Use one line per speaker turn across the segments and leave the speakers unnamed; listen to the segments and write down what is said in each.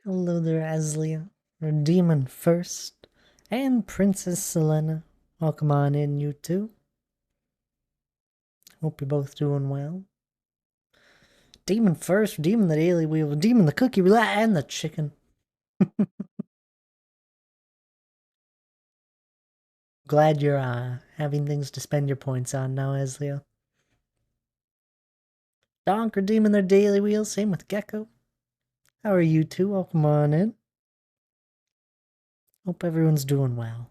Hello there, Aslia. Or Demon First. And Princess Selena. Welcome on in, you two. Hope you're both doing well. Demon First, Demon the Daily Wheel, Demon the Cookie, and the Chicken. Glad you're having things to spend your points on now, Aslia. Donk or Demon their Daily Wheel, same with Gecko. How are you two? Welcome on in. Hope everyone's doing well.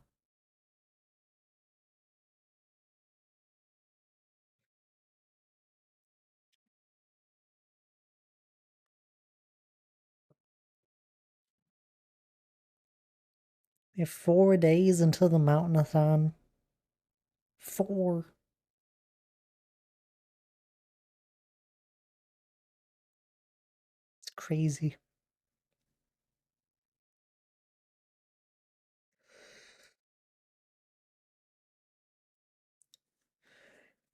We have 4 days until the Mountainathon. 4. It's crazy.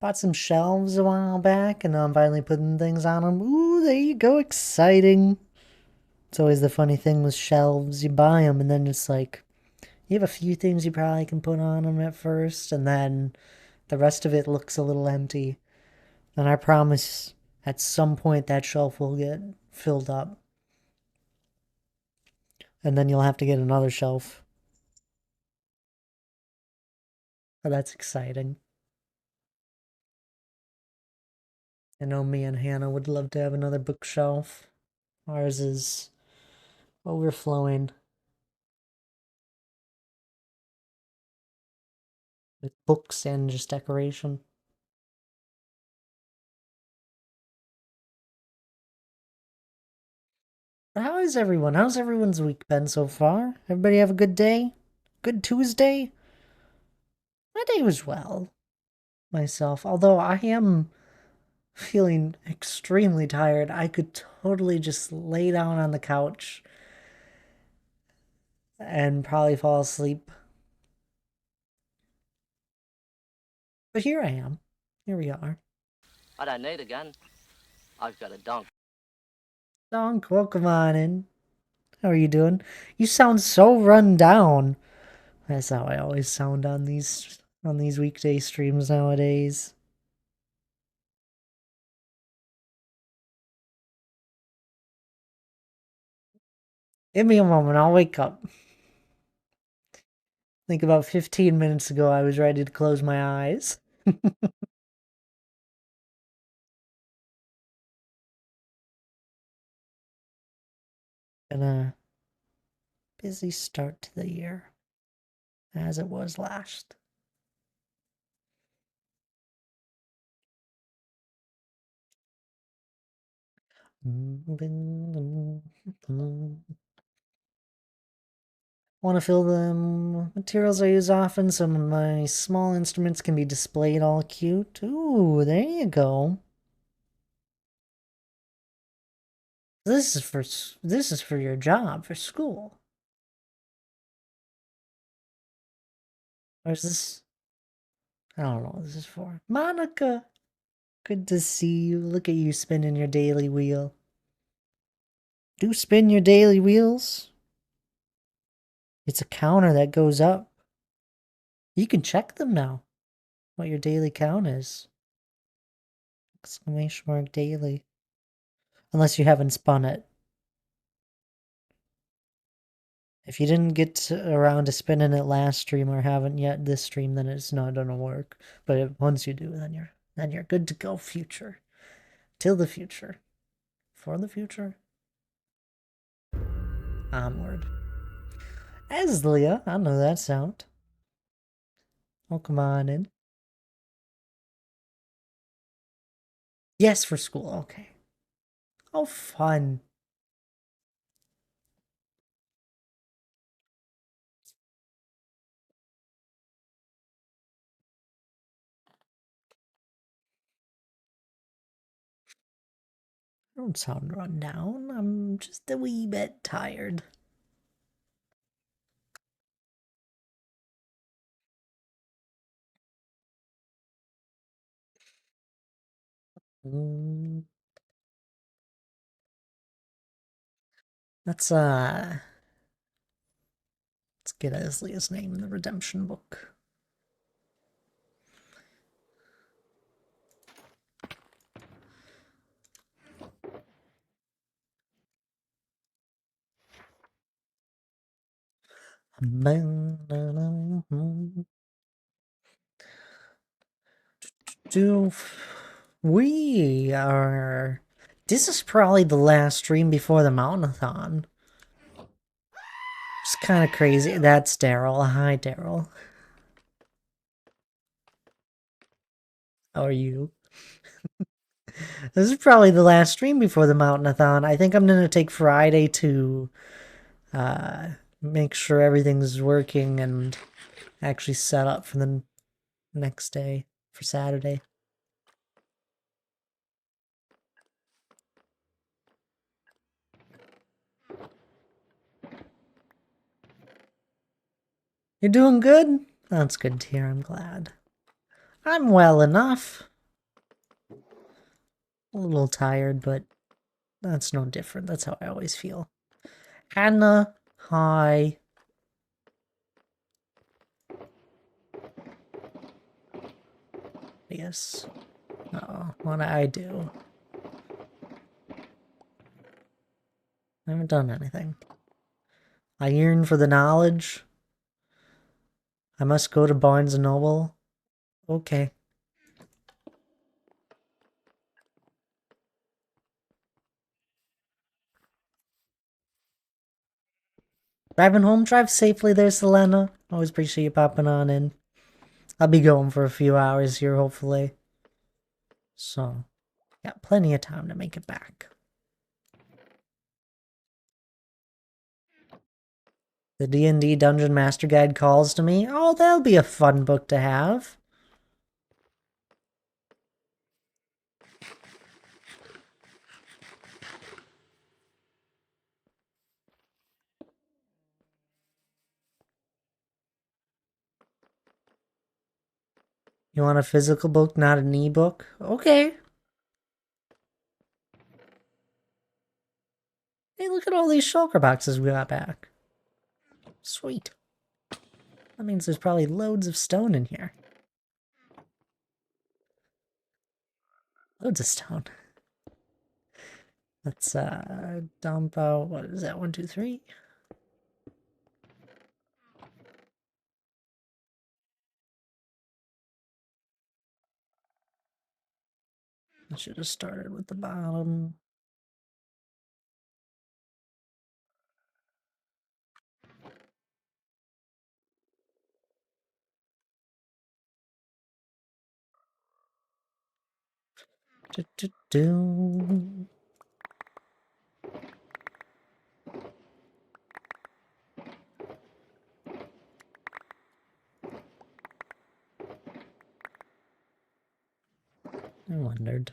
Bought some shelves a while back, and now I'm finally putting things on them. Ooh, there you go, exciting. It's always the funny thing with shelves. You buy them, and then it's like, you have a few things you probably can put on them at first, and then the rest of it looks a little empty. And I promise at some point that shelf will get filled up. And then you'll have to get another shelf. But that's exciting. I know me and Hannah would love to have another bookshelf. Ours is overflowing with books and just decoration. How is everyone? How's everyone's week been so far? Everybody have a good day? Good Tuesday? My day was well, myself. Although I am feeling extremely tired, I could totally just lay down on the couch and probably fall asleep. But here I am. Here we are.
I don't need a gun. I've got a donk.
Donk, welcome on in. How are you doing? You sound so run down. That's how I always sound on these weekday streams nowadays. Give me a moment, I'll wake up. I think about 15 minutes ago I was ready to close my eyes. And a busy start to the year, as it was last. Want to fill the materials I use often. Some of my small instruments can be displayed all cute. Ooh, there you go. This is for your job for school. Or is this? I don't know what this is for. Monica, good to see you. Look at you spinning your daily wheel. Do spin your daily wheels? It's a counter that goes up. You can check them now. What your daily count is. Exclamation mark daily. Unless you haven't spun it. If you didn't get around to spinning it last stream or haven't yet this stream, then it's not gonna work. But once you do, then you're good to go. Future, till the future, for the future, onward. Aslia, I know that sound. Oh, come on in. Yes, for school. Okay. Oh, fun. I don't sound run down. I'm just a wee bit tired. Mm. Let's get Aslia's name in the redemption book. Do we are... This is probably the last stream before the Mountainathon. It's kind of crazy. That's Daryl. Hi, Daryl. How are you? This is probably the last stream before the Mountainathon. I think I'm gonna take Friday to make sure everything's working and actually set up for the next day, for Saturday. You're doing good? That's good to hear, I'm glad. I'm well enough. A little tired, but that's no different. That's how I always feel. Hannah, hi. Yes. Oh, what did I do? I haven't done anything. I yearn for the knowledge. I must go to Barnes & Noble. Okay. Driving home, drive safely there, Selena. Always appreciate you popping on in. I'll be going for a few hours here, hopefully. So, got plenty of time to make it back. The D&D Dungeon Master Guide calls to me. Oh, that'll be a fun book to have. You want a physical book, not an e-book? Okay. Hey, look at all these shulker boxes we got back. Sweet. That means there's probably loads of stone in here. Loads of stone. Let's dump out, what is that, 1, 2, 3? I should have started with the bottom. Do. I wondered.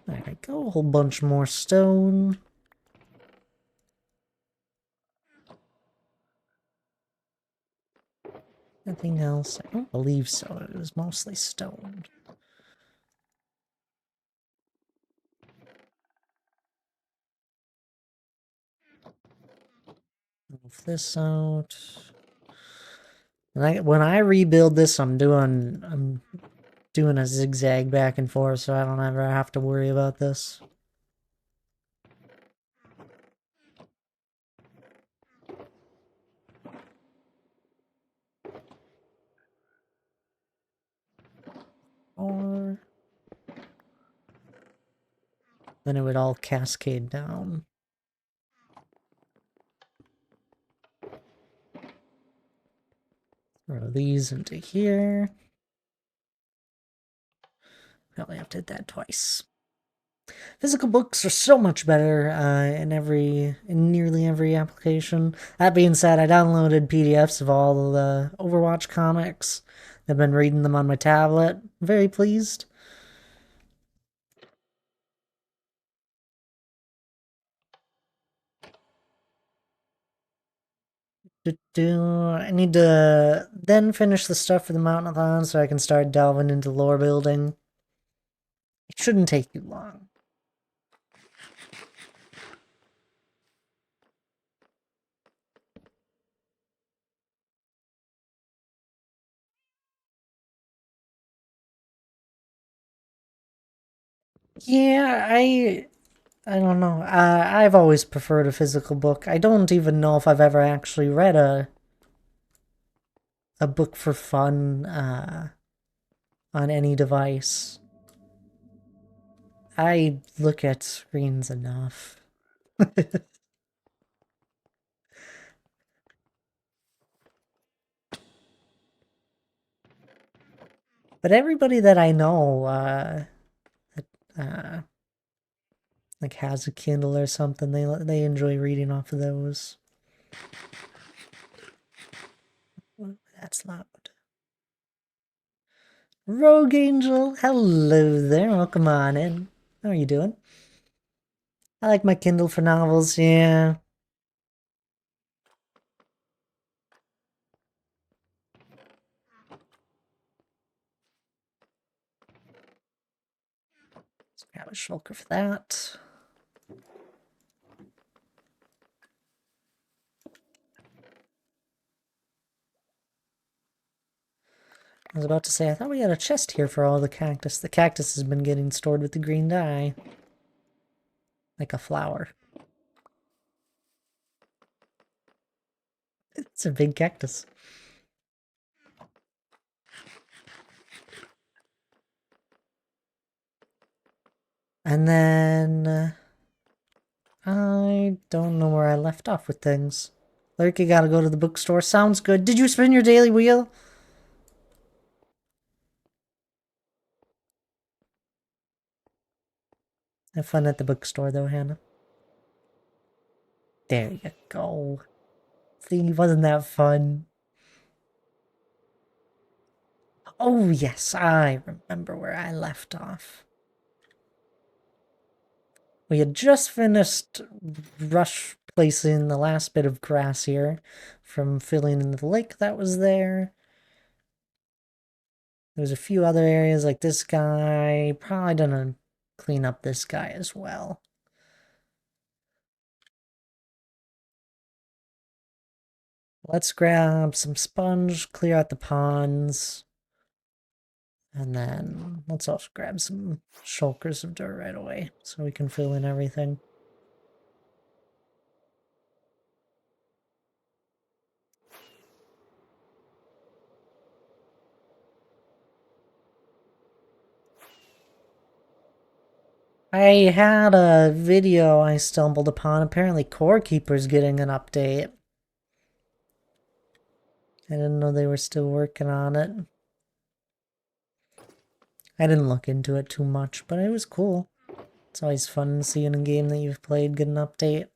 There we go, a whole bunch more stone. Nothing else? I don't believe so. It was mostly stone. Move this out. When I rebuild this, I'm doing a zigzag back and forth, so I don't ever have to worry about this. Or then it would all cascade down. Throw these into here. Probably have to hit that twice. Physical books are so much better in nearly every application. That being said, I downloaded PDFs of all the Overwatch comics. I've been reading them on my tablet. Very pleased. I need to then finish the stuff for the Mountainathon so I can start delving into lore building. It shouldn't take too long. Yeah, I don't know. I've always preferred a physical book. I don't even know if I've ever actually read a book for fun on any device. I look at screens enough. But everybody that I know, uh, like has a Kindle or something, they enjoy reading off of those. That's loud. Rogue Angel, hello there. Welcome on in. How are you doing? I like my Kindle for novels, yeah. Let's grab a shulker for that. I was about to say, I thought we had a chest here for all the cactus. The cactus has been getting stored with the green dye. Like a flower. It's a big cactus. And then... I don't know where I left off with things. Lurky gotta go to the bookstore. Sounds good. Did you spin your daily wheel? Have fun at the bookstore, though, Hannah. There you go. See, wasn't that fun? Oh, yes, I remember where I left off. We had just finished rush placing the last bit of grass here from filling in the lake that was there. There's a few other areas like this guy. Probably gonna clean up this guy as well. Let's grab some sponge, clear out the ponds. And then let's also grab some shulkers of dirt right away so we can fill in everything. I had a video I stumbled upon. Apparently Core Keeper's getting an update. I didn't know they were still working on it. I didn't look into it too much, but it was cool. It's always fun seeing a game that you've played get an update.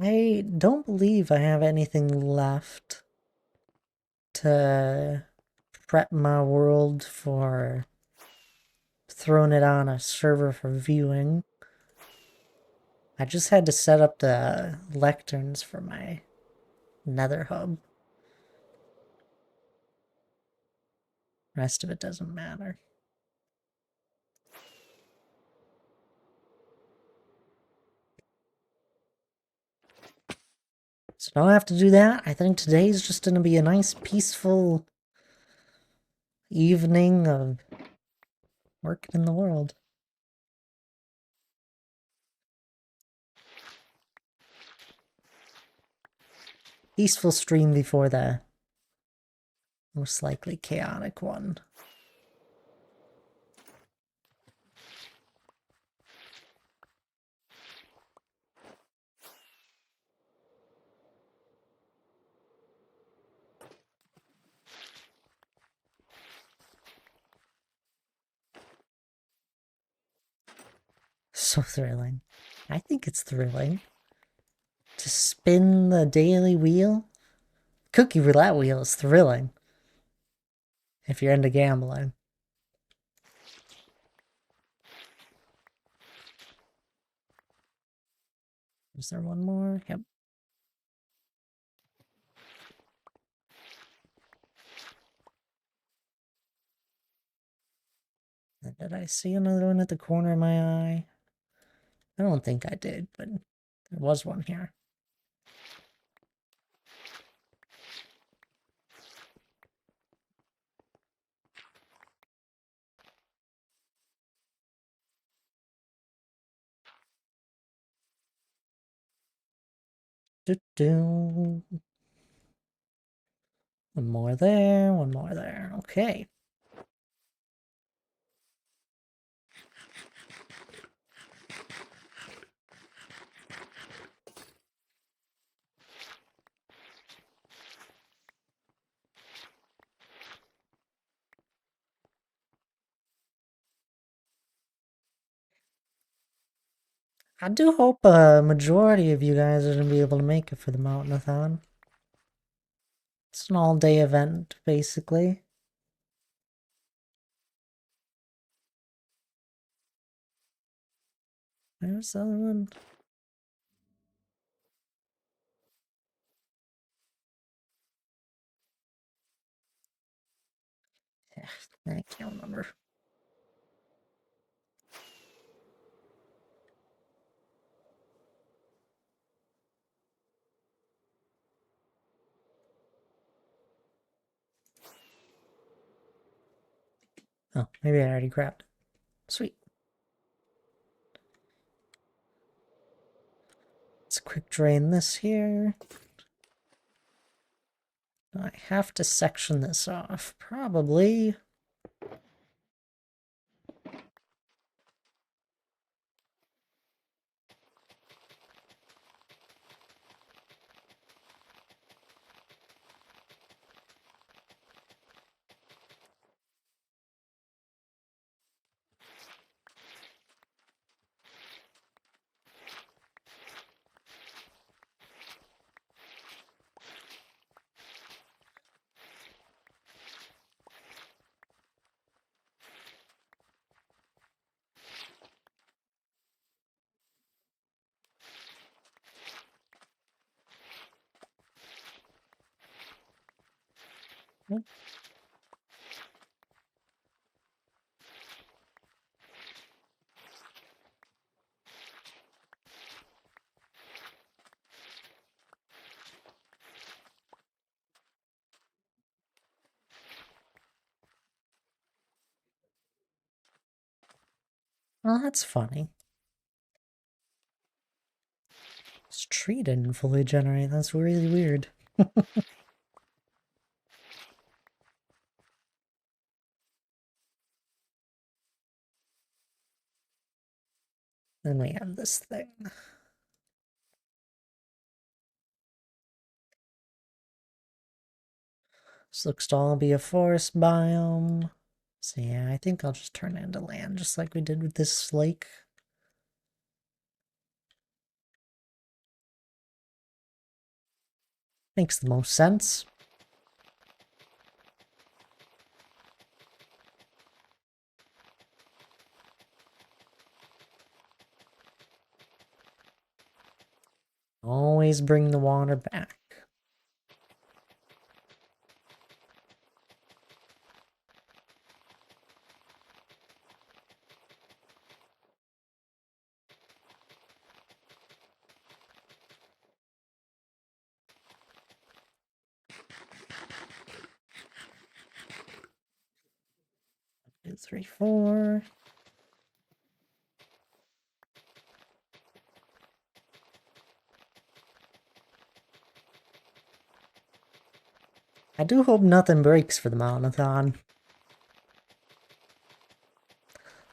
I don't believe I have anything left to prep my world for throwing it on a server for viewing. I just had to set up the lecterns for my nether hub. Rest of it doesn't matter. So don't have to do that. I think today's just going to be a nice, peaceful evening of working in the world. Peaceful stream before the most likely chaotic one. So thrilling. I think it's thrilling. To spin the daily wheel? Cookie roulette wheel is thrilling. If you're into gambling. Is there one more? Yep. Did I see another one at the corner of my eye? I don't think I did, but There was one here. Do-do. One more there, one more there. Okay. I do hope a majority of you guys are going to be able to make it for the Mountainathon. It's an all-day event, basically. There's the other one. Yeah, I can't remember. Oh, maybe I already grabbed it. Sweet. Let's quick drain this here. I have to section this off, probably. Well, that's funny. This tree didn't fully generate. That's really weird. Then we have this thing. This looks to all be a forest biome. So yeah, I think I'll just turn it into land, just like we did with this lake. Makes the most sense. Always bring the water back. Two, three, four. I do hope nothing breaks for the Mountainathon.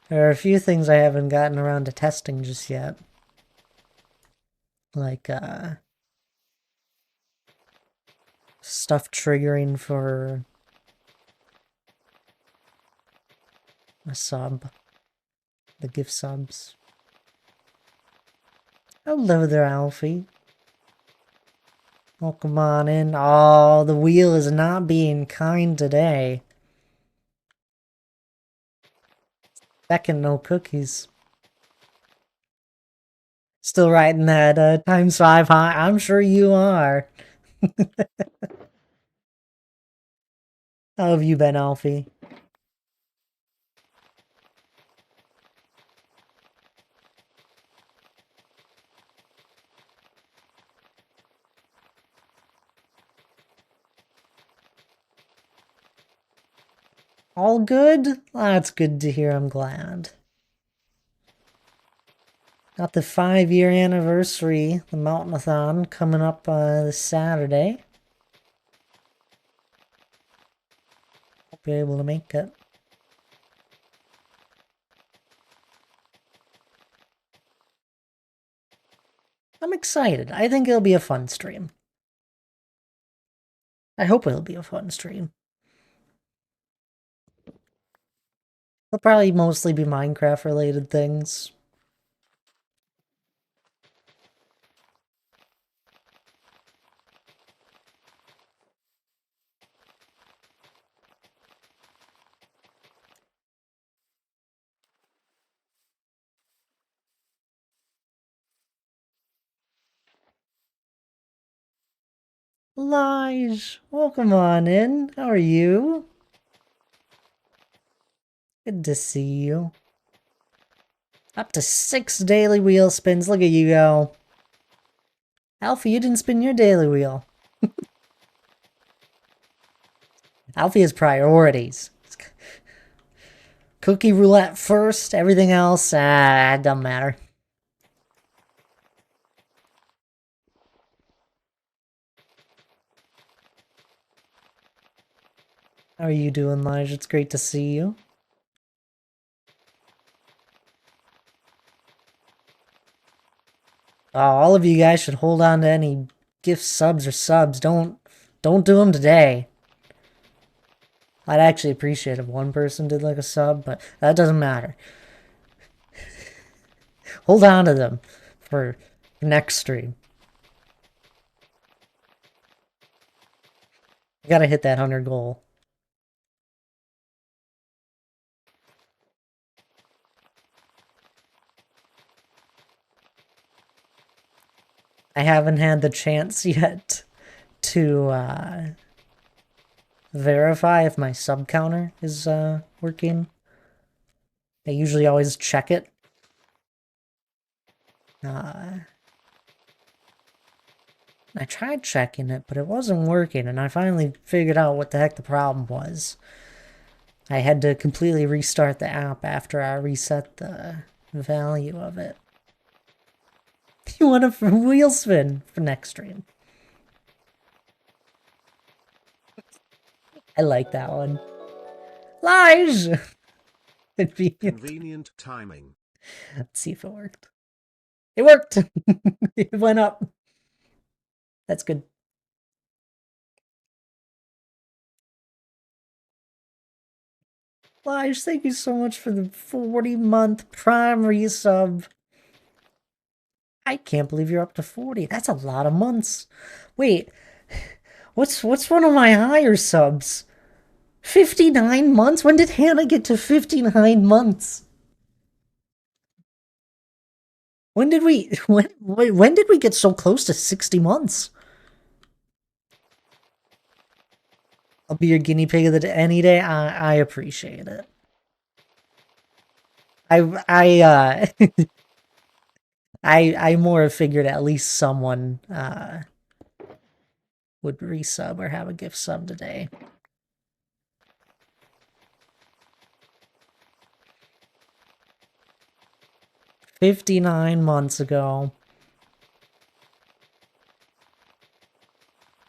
There are a few things I haven't gotten around to testing just yet. Like, stuff triggering for a sub. The gift subs. Hello there, Alfie. Welcome on in. Oh, the wheel is not being kind today. Second, no cookies. Still writing that ×5 high. I'm sure you are. How have you been, Alfie? All good? That's good to hear, I'm glad. Got the 5-year anniversary, the Mountainathon, coming up this Saturday. Hope you're able to make it. I'm excited. I think it'll be a fun stream. I hope it'll be a fun stream. It'll probably mostly be Minecraft related things. Lige, welcome on in. How are you? Good to see you. Up to 6 daily wheel spins. Look at you go. Alfie, you didn't spin your daily wheel. Alfie has priorities. Cookie roulette first, everything else, it doesn't matter. How are you doing, Lige? It's great to see you. All of you guys should hold on to any gift subs or subs. Don't do them today. I'd actually appreciate if one person did like a sub, but that doesn't matter. Hold on to them for next stream. You gotta hit that 100 goal. I haven't had the chance yet to verify if my sub counter is working. I usually always check it. I tried checking it, but it wasn't working, and I finally figured out what the heck the problem was. I had to completely restart the app after I reset the value of it. You want a wheel spin for next stream? I like that one. Lige!
Convenient timing.
Let's see if it worked. It worked! It went up. That's good. Lige, thank you so much for the 40-month Prime resub. I can't believe you're up to 40. That's a lot of months. Wait, what's one of my higher subs? 59 months? When did Hannah get to 59 months? When did we get so close to 60 months? I'll be your guinea pig of the day any day. I appreciate it. I more figured at least someone would resub or have a gift sub today. "59 months ago.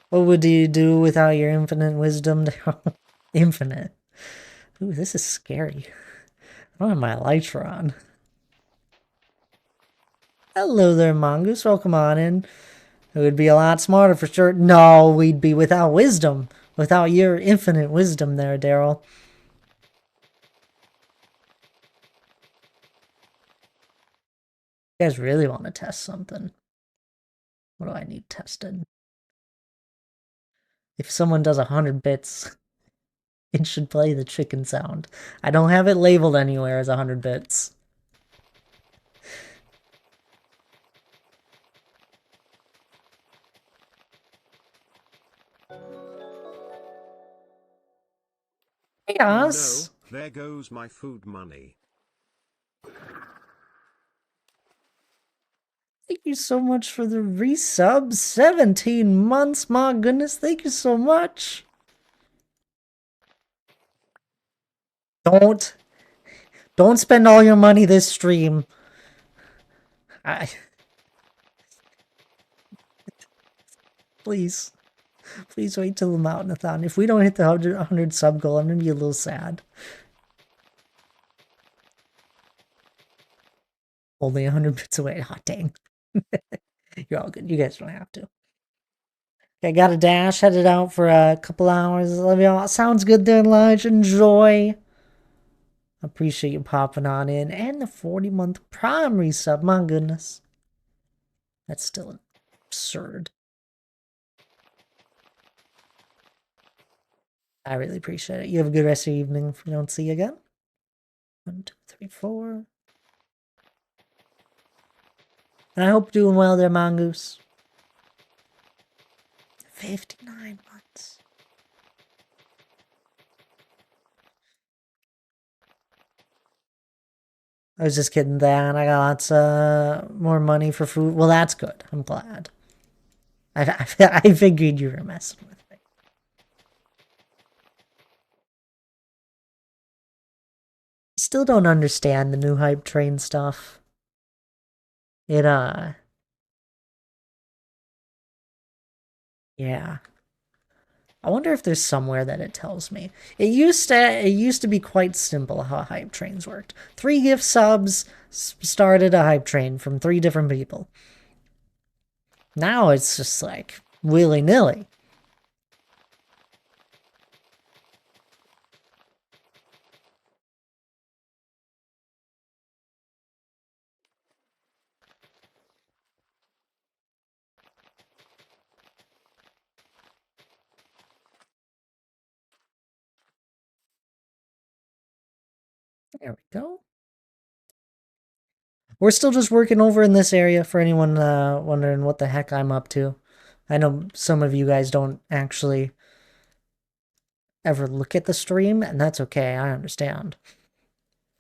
What would you do without your infinite wisdom?" Infinite. Ooh, this is scary. I don't have my elytra on. Hello there, Mongoose. Welcome on in. It would be a lot smarter for sure. No, we'd be without wisdom. Without your infinite wisdom there, Daryl. You guys really want to test something? What do I need tested? If someone does 100 bits, it should play the chicken sound. I don't have it labeled anywhere as 100 bits. Yes.
Oh no, there goes my food money.
Thank you so much for the resub. 17 months, my goodness. Thank you so much. Don't spend all your money this stream. I please. Please wait till the Mountainathon. If we don't hit the 100 sub goal, I'm gonna be a little sad. Only 100 bits away. Hot dang. You're all good. You guys don't have to. Okay, got a dash. Headed out for a couple hours. Love y'all. Sounds good there, Elijah. Enjoy. Appreciate you popping on in. And the 40-month Prime resub. My goodness. That's still absurd. I really appreciate it. You have a good rest of your evening if we don't see you again. 1, 2, 3, 4. And I hope you're doing well there, Mongoose. 59 months. I was just kidding, Dan. I got lots more money for food. Well, that's good. I'm glad. I figured you were messing with me. I still don't understand the new hype train stuff. Yeah. I wonder if there's somewhere that it tells me. It used to be quite simple how hype trains worked. 3 gift subs started a hype train from 3 different people. Now it's just like willy-nilly. There we go. We're still just working over in this area for anyone wondering what the heck I'm up to. I know some of you guys don't actually ever look at the stream, and that's okay. I understand.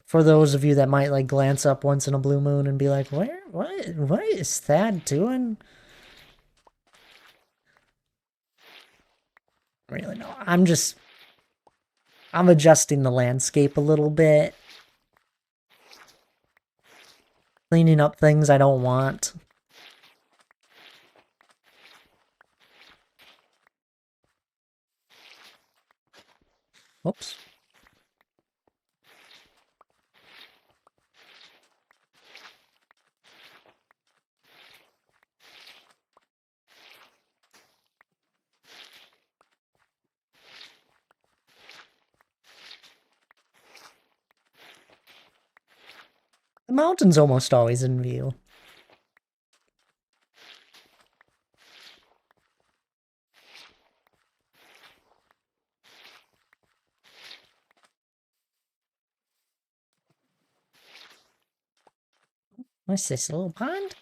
For those of you that might like glance up once in a blue moon and be like, what is Thad doing? Really, no. I'm adjusting the landscape a little bit. Cleaning up things I don't want. Oops. The mountain's almost always in view. What's this, a little pond?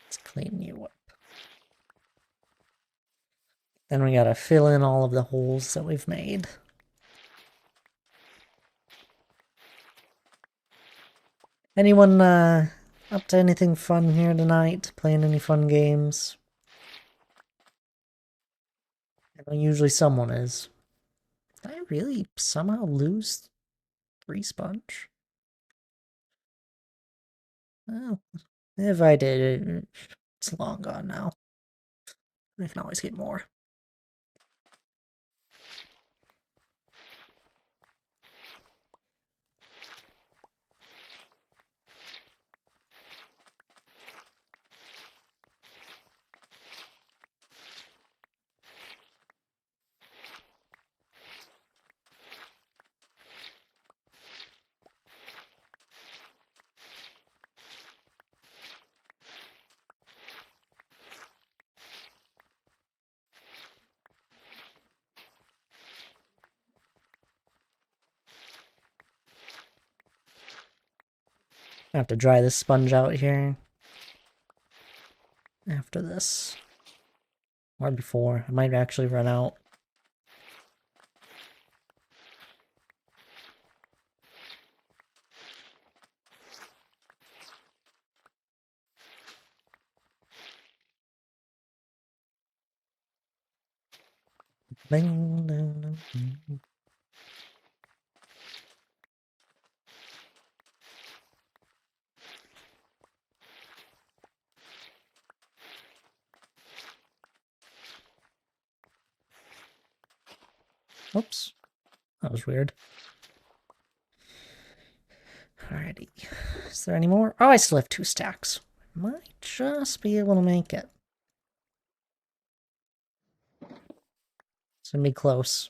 Let's clean you up. Then we gotta fill in all of the holes that we've made. Anyone up to anything fun here tonight? Playing any fun games? I know usually someone is. Did I really somehow lose 3 sponge? Oh, if I did, it's long gone now. I can always get more. I have to dry this sponge out here. After this. Or before. I might actually run out. Bing, ding, ding. Oops. That was weird. Alrighty. Is there any more? Oh, I still have 2 stacks. Might just be able to make it. It's gonna be close.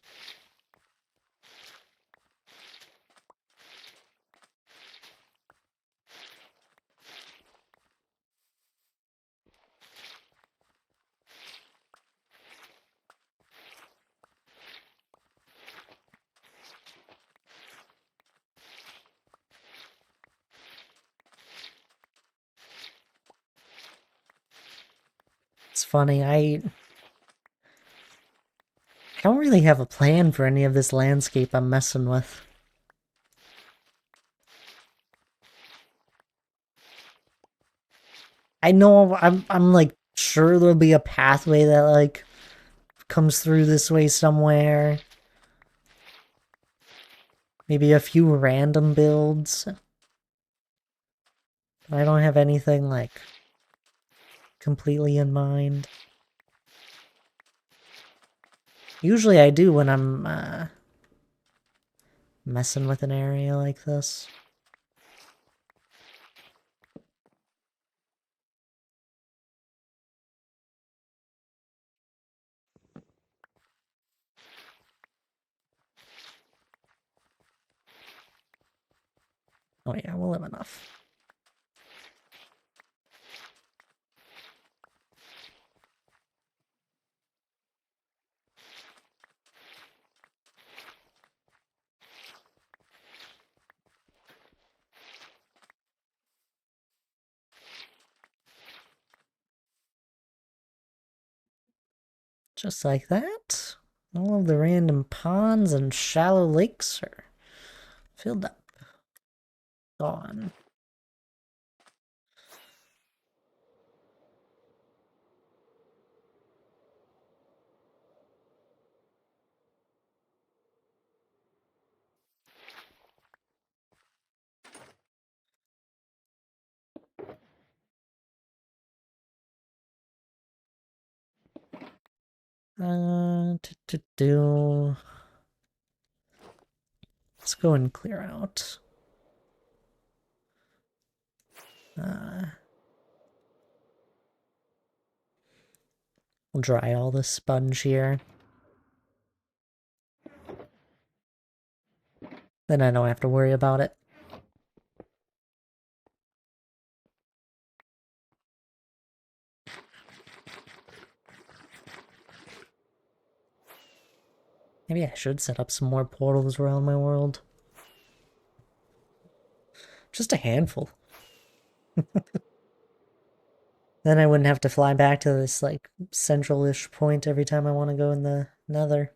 It's funny, I don't really have a plan for any of this landscape I'm messing with. I know I'm like sure there'll be a pathway that like comes through this way somewhere. Maybe a few random builds. I don't have anything like completely in mind. Usually I do when I'm messing with an area like this. Oh yeah, we'll have enough. Just like that. All of the random ponds and shallow lakes are filled up. Gone. Do. Let's go and clear out. We'll dry all the sponge here. Then I don't have to worry about it. Maybe I should set up some more portals around my world. Just a handful. Then I wouldn't have to fly back to this, like, central-ish point every time I want to go in the nether.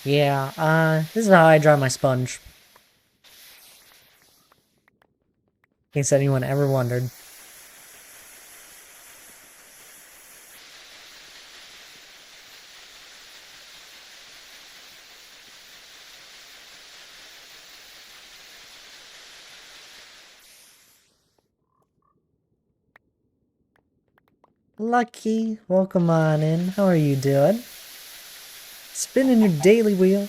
Yeah, this is how I dry my sponge. In case anyone ever wondered. Lucky, welcome on in. How are you doing? Spinning your daily wheel.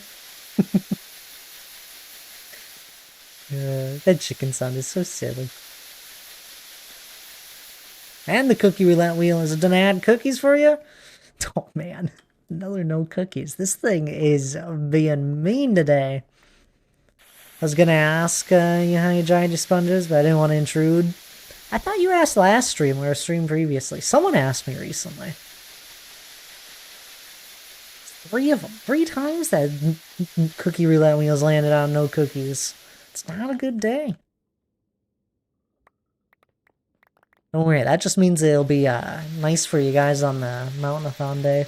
That chicken sound is so silly. And the cookie roulette wheel. Is it gonna add cookies for you? Oh man, another no cookies. This thing is being mean today. I was gonna ask you how you dried your sponges, but I didn't want to intrude. I thought you asked last stream or a stream previously. Someone asked me recently. 3 of them. 3 times that cookie roulette wheels landed on no cookies. It's not a good day. Don't worry, that just means it'll be nice for you guys on the Mountainathon day.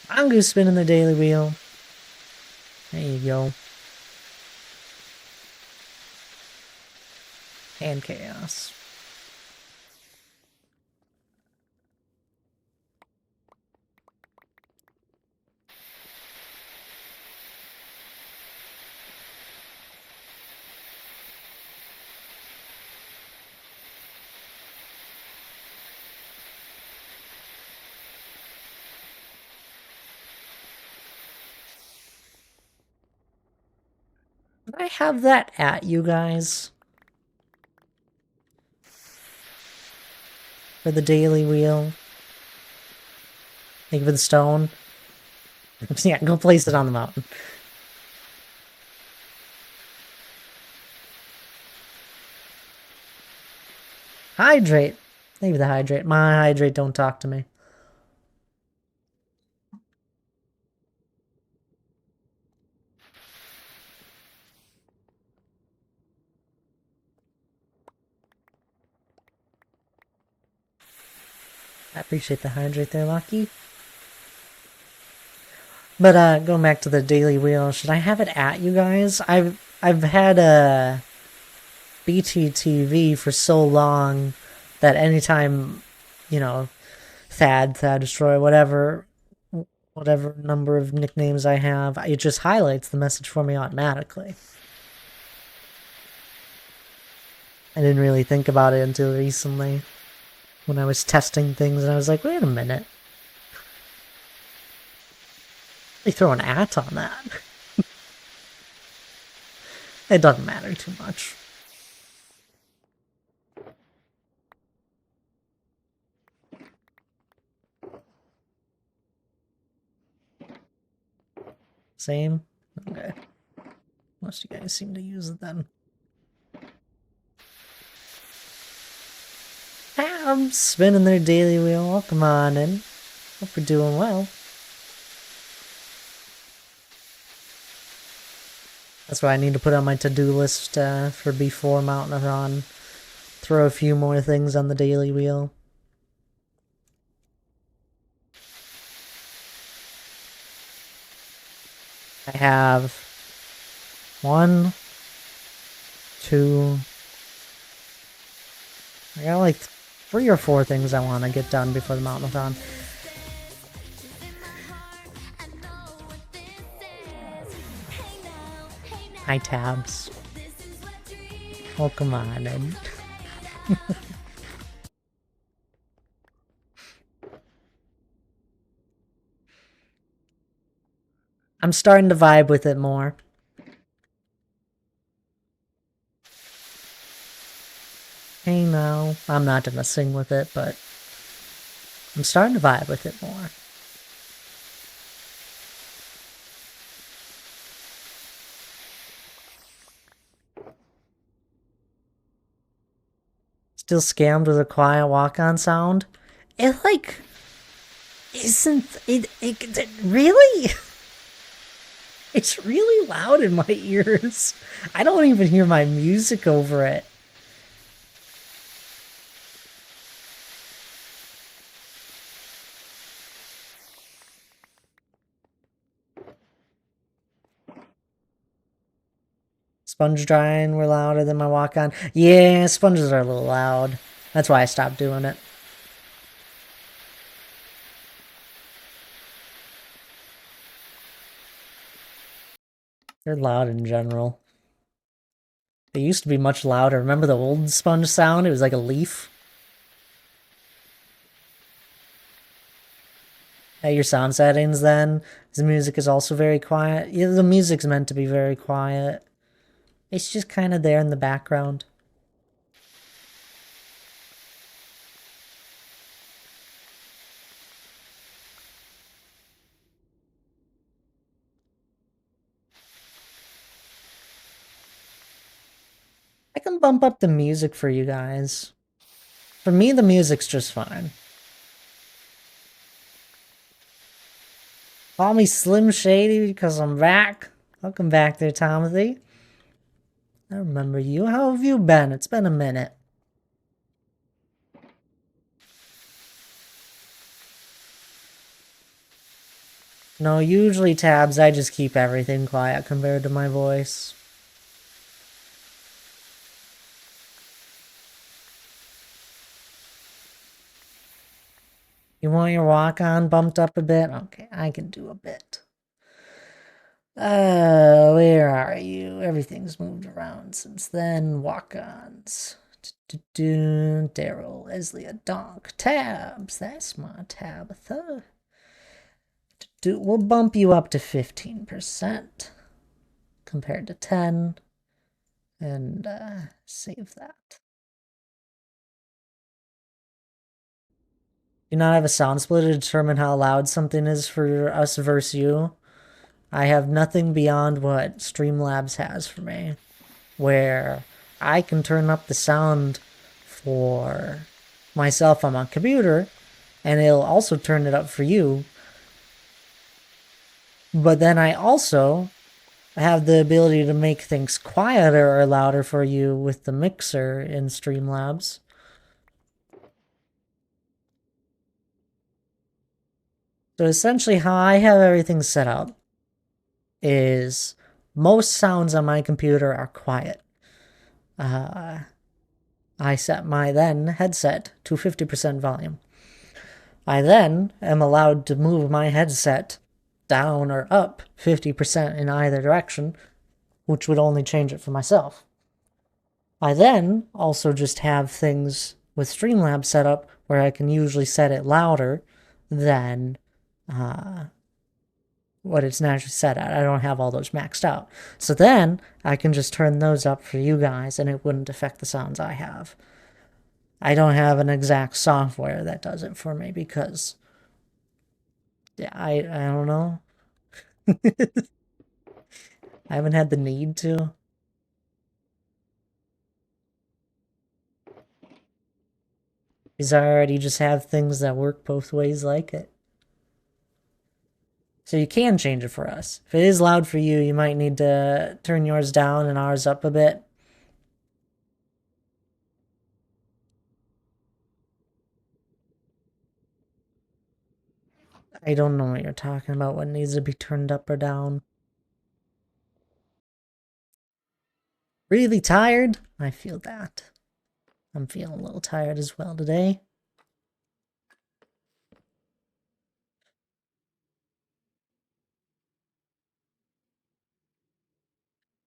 Mongoose spinning the daily wheel. There you go. And chaos. Did I have that at you guys? For the daily wheel? Thank you for the stone. Yeah, go place it on the mountain. Hydrate. Maybe the hydrate. My hydrate don't talk to me. I appreciate the hydrate there, Lucky. But going back to the daily wheel, should I have it at you guys? I've had a BTTV for so long that anytime, you know, Thad Destroy, whatever number of nicknames I have, it just highlights the message for me automatically. I didn't really think about it until recently when I was testing things and I was like, wait a minute. They throw an at on that. It doesn't matter too much. Same? Okay. Most of you guys seem to use it then. I'm spinning their daily wheel. Welcome on in. Hope we're doing well. That's what I need to put on my to-do list for before Mountainathon. Throw a few more things on the daily wheel. I have 1, 2. I got like 3 or 4 things I want to get done before the Mountainathon. Hi, Tabs. Welcome on in. I'm starting to vibe with it more. Hey, no. I'm not gonna sing with it, but I'm starting to vibe with it more. Still scammed with a quiet walk-on sound? It, like, isn't... It really? It's really loud in my ears. I don't even hear my music over it. Sponge drying were louder than my walk-on. Yeah, sponges are a little loud. That's why I stopped doing it. They're loud in general. They used to be much louder. Remember the old sponge sound? It was like a leaf. At your sound settings then, the music is also very quiet. Yeah, the music's meant to be very quiet. It's just kind of there in the background. I can bump up the music for you guys. For me, the music's just fine. Call me Slim Shady because I'm back. Welcome back there, Timothy. I remember you. How have you been? It's been a minute. No, usually tabs, I just keep everything quiet compared to my voice. You want your walk-on bumped up a bit? Okay, I can do a bit. Where are you? Everything's moved around since then. Walk-ons. Daryl, Leslie, a donk. Tabs, that's my Tabitha. We'll bump you up to 15% compared to 10. And save that. Do not have a sound splitter to determine how loud something is for us versus you. I have nothing beyond what Streamlabs has for me, where I can turn up the sound for myself on my computer, and it'll also turn it up for you. But then I also have the ability to make things quieter or louder for you with the mixer in Streamlabs. So essentially how I have everything set up is most sounds on my computer are quiet. I set my then headset to 50% volume. I then am allowed to move my headset down or up 50% in either direction, which would only change it for myself. I then also just have things with Streamlabs set up where I can usually set it louder than what it's naturally set at. I don't have all those maxed out. So then I can just turn those up for you guys and it wouldn't affect the sounds I have. I don't have an exact software that does it for me because I don't know. I haven't had the need to. Because I already just have things that work both ways like it. So you can change it for us. If it is loud for you, you might need to turn yours down and ours up a bit. I don't know what you're talking about, what needs to be turned up or down. Really tired? I feel that. I'm feeling a little tired as well today.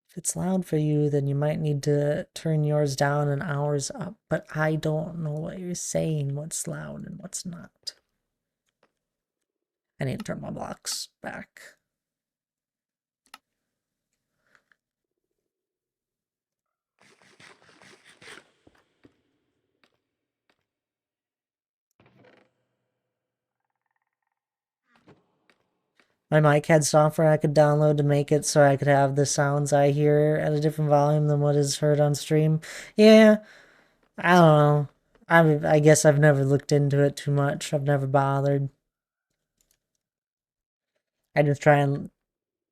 If it's loud for you, then you might need to turn yours down and ours up. But I don't know what you're saying, what's loud and what's not. I need to turn my blocks back. My mic had software I could download to make it so I could have the sounds I hear at a different volume than what is heard on stream. Yeah, I don't know. I guess I've never looked into it too much. I've never bothered. I just try and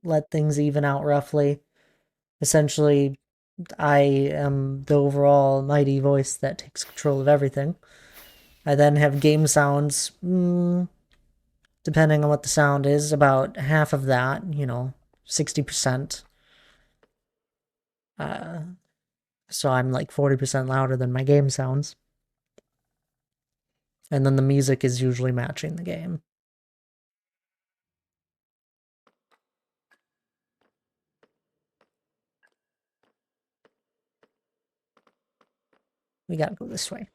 let things even out roughly. Essentially, I am the overall mighty voice that takes control of everything. I then have game sounds, depending on what the sound is, about half of that, 60%. So I'm like 40% louder than my game sounds. And then the music is usually matching the game. We gotta go this way.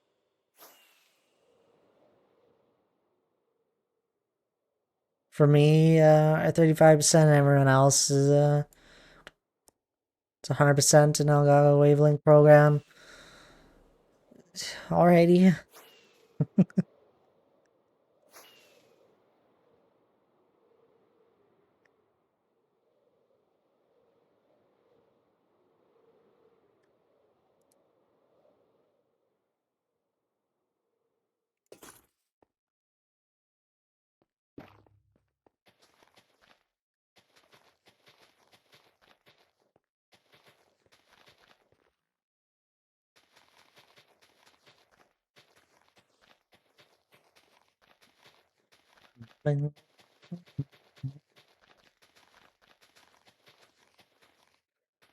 For me, at 35%, everyone else is it's 100% an Elgato Wavelength program. Alrighty.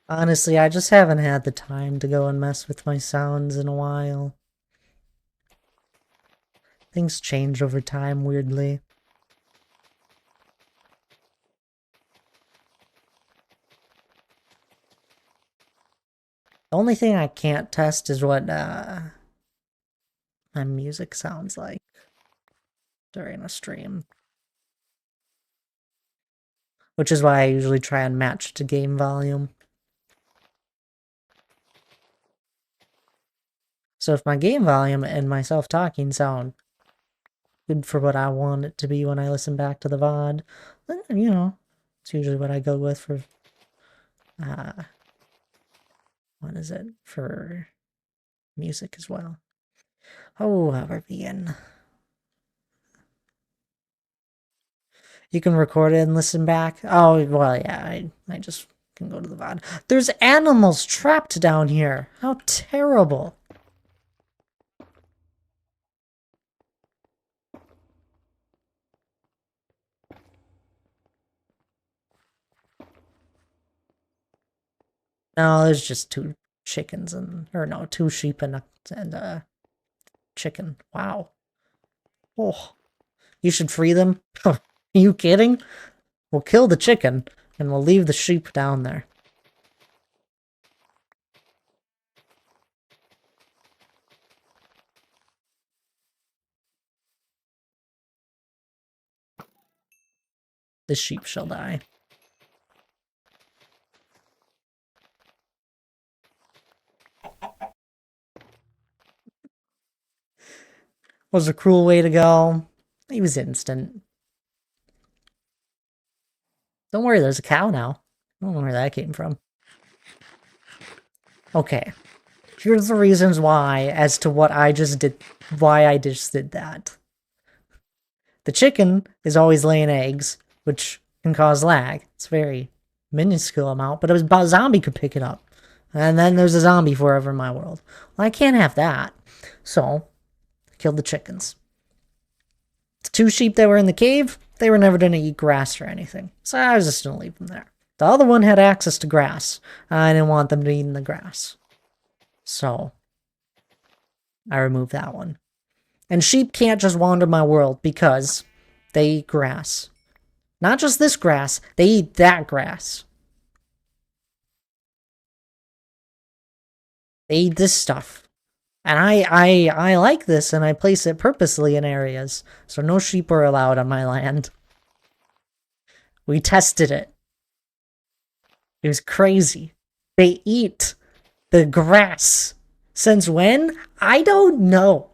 Honestly, I just haven't had the time to go and mess with my sounds in a while. Things change over time weirdly. The only thing I can't test is what my music sounds like during a stream. Which is why I usually try and match to game volume. So if my game volume and myself talking sound good for what I want it to be when I listen back to the VOD, then, you know, it's usually what I go with for, what is it, for music as well. Oh, how are we in? You can record it and listen back? Oh, well, yeah, I just can go to the VOD. There's animals trapped down here! How terrible! No, there's just two chickens and, or no, two sheep and a chicken. Wow. Oh, you should free them? Are you kidding? We'll kill the chicken and we'll leave the sheep down there. The sheep shall die. Was a cruel way to go. He was instant. Don't worry, there's a cow now. I don't know where that came from. Okay. Here's the reasons why as to what I just did, why I just did that. The chicken is always laying eggs, which can cause lag. It's a very minuscule amount, but a zombie could pick it up. And then there's a zombie forever in my world. Well, I can't have that. So, I killed the chickens. The two sheep that were in the cave, they were never going to eat grass or anything. So I was just going to leave them there. The other one had access to grass. I didn't want them to eat in the grass. So, I removed that one. And sheep can't just wander my world because they eat grass. Not just this grass, they eat that grass. They eat this stuff. And I like this, and I place it purposely in areas, so no sheep are allowed on my land. We tested it. It was crazy. They eat the grass. Since when? I don't know.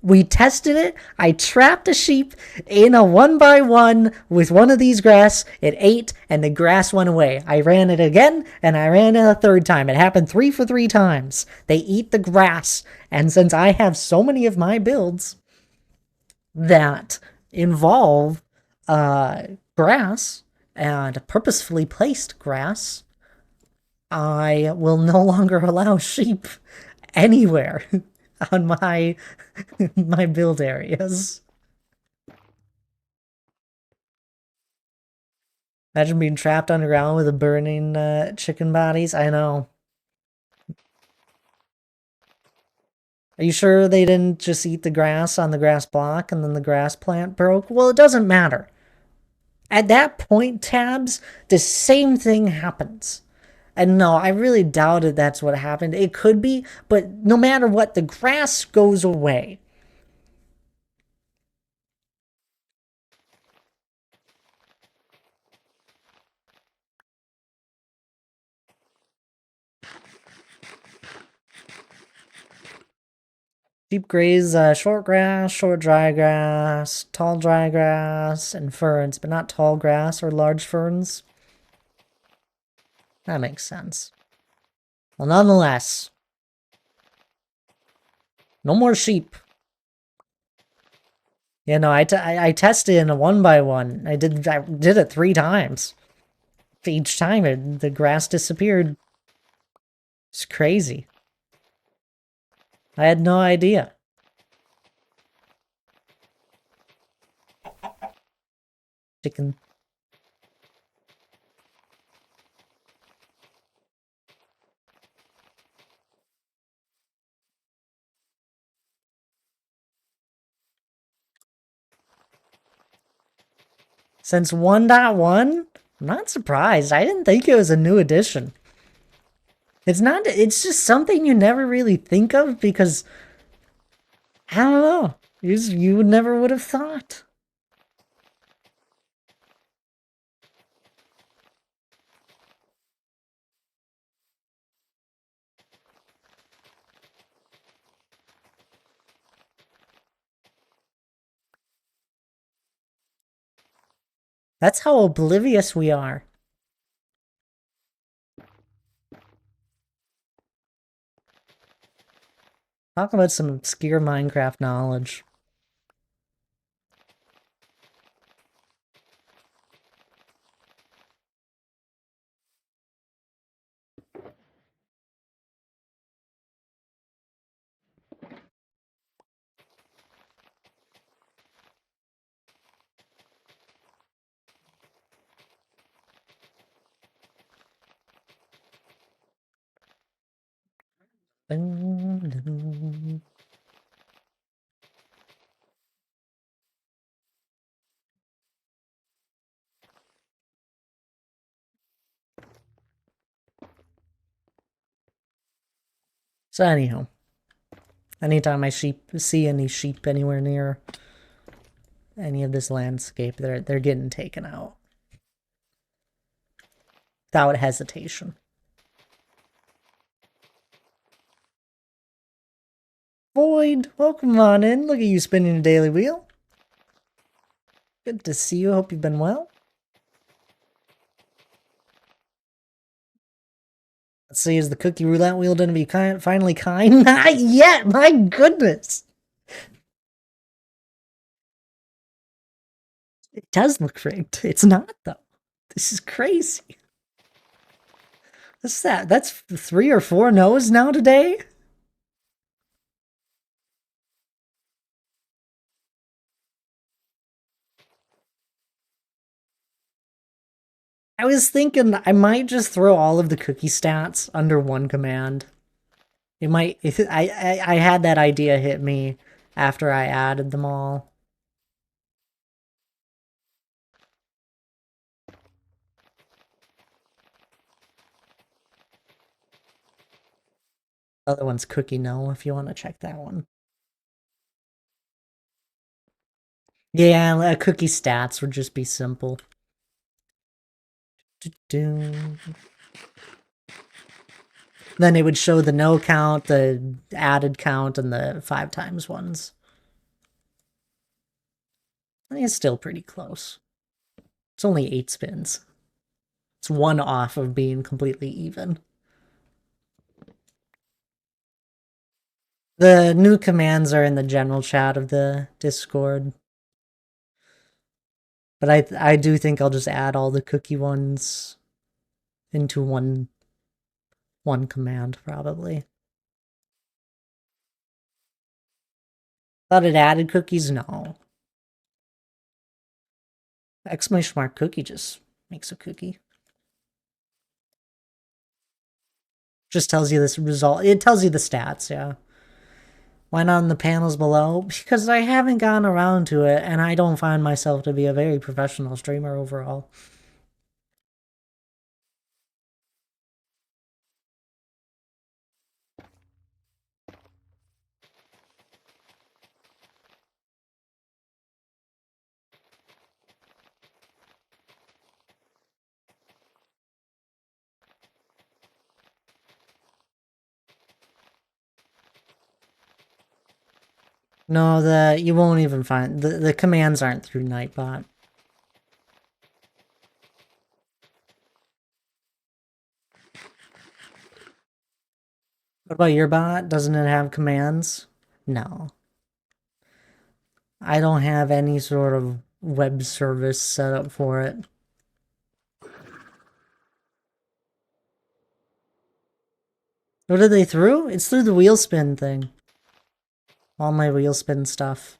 We tested it. I trapped a sheep in a 1x1 with one of these grass. It ate, and the grass went away. I ran it again, and I ran it a third time. It happened 3 for 3 times. They eat the grass, and since I have so many of my builds that involve grass and purposefully placed grass, I will no longer allow sheep anywhere on my my build areas. Imagine being trapped underground with a burning chicken bodies. I know. Are you sure they didn't just eat the grass on the grass block and then the grass plant broke? Well, it doesn't matter. At that point, Tabs, the same thing happens. And no, I really doubted that's what happened. It could be, but no matter what, the grass goes away. Sheep graze short grass, short dry grass, tall dry grass, and ferns, but not tall grass or large ferns. That makes sense. Well, nonetheless, no more sheep. Yeah, no, I tested in a 1x1. I did it 3 times. Each time, the grass disappeared. It's crazy. I had no idea. Chicken. Since 1.1? I'm not surprised. I didn't think it was a new addition. It's not, it's just something you never really think of because, I don't know, you never would have thought. That's how oblivious we are. Talk about some obscure Minecraft knowledge. So anyhow, anytime I see any sheep anywhere near any of this landscape, they're getting taken out. Without hesitation. Void, welcome on in. Look at you spinning a daily wheel. Good to see you. Hope you've been well. Let's see, is the cookie roulette wheel going to be finally kind? Not yet! My goodness! It does look rigged. It's not, though. This is crazy. What's that? That's 3 or 4 no's now today? I was thinking I might just throw all of the cookie stats under one command. It might... I had that idea hit me after I added them all. Other one's Cookie No, if you want to check that one. Yeah, cookie stats would just be simple. Then it would show the no count, the added count, and the 5 times ones. I think it's still pretty close. It's only 8 spins. It's 1 off of being completely even. The new commands are in the general chat of the Discord. But I do think I'll just add all the cookie ones into one command, probably. Thought it added cookies? No. Exclamation mark cookie just makes a cookie. Just tells you this result. It tells you the stats, yeah. Why not in the panels below? Because I haven't gotten around to it, and I don't find myself to be a very professional streamer overall. No, you won't even find the commands aren't through Nightbot. What about your bot? Doesn't it have commands? No. I don't have any sort of web service set up for it. What are they through? It's through the wheel spin thing. All my wheel spin stuff.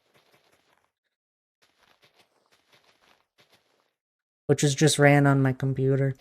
Which is just ran on my computer.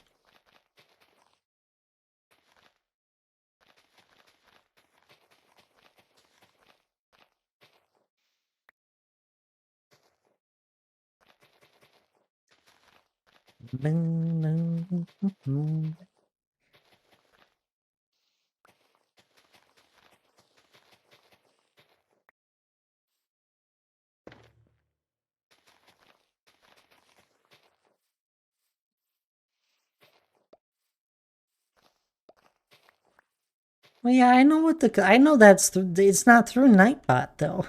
Well, yeah, I know I know that's it's not through Nightbot though.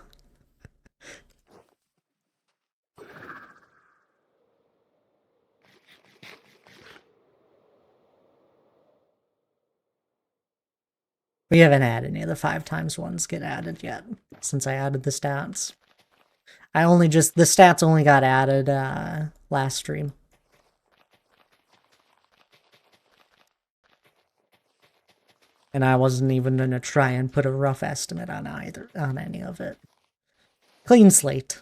We haven't had any of the 5x ones get added yet since I added the stats. The stats only got added last stream. And I wasn't even gonna try and put a rough estimate on any of it. Clean slate.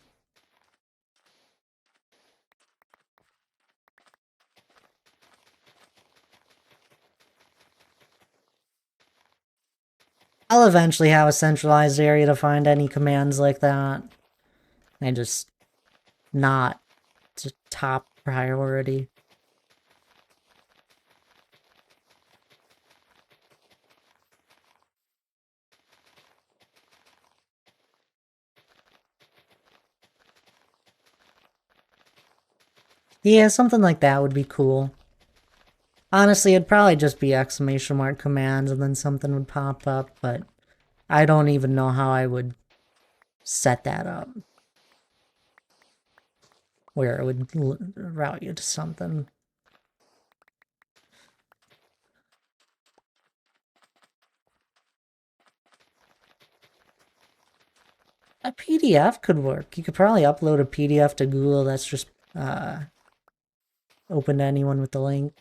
I'll eventually have a centralized area to find any commands like that. And just not top priority. Yeah, something like that would be cool. Honestly, it'd probably just be exclamation mark commands and then something would pop up, but I don't even know how I would set that up. Where it would route you to something. A PDF could work. You could probably upload a PDF to Google that's just open to anyone with the link.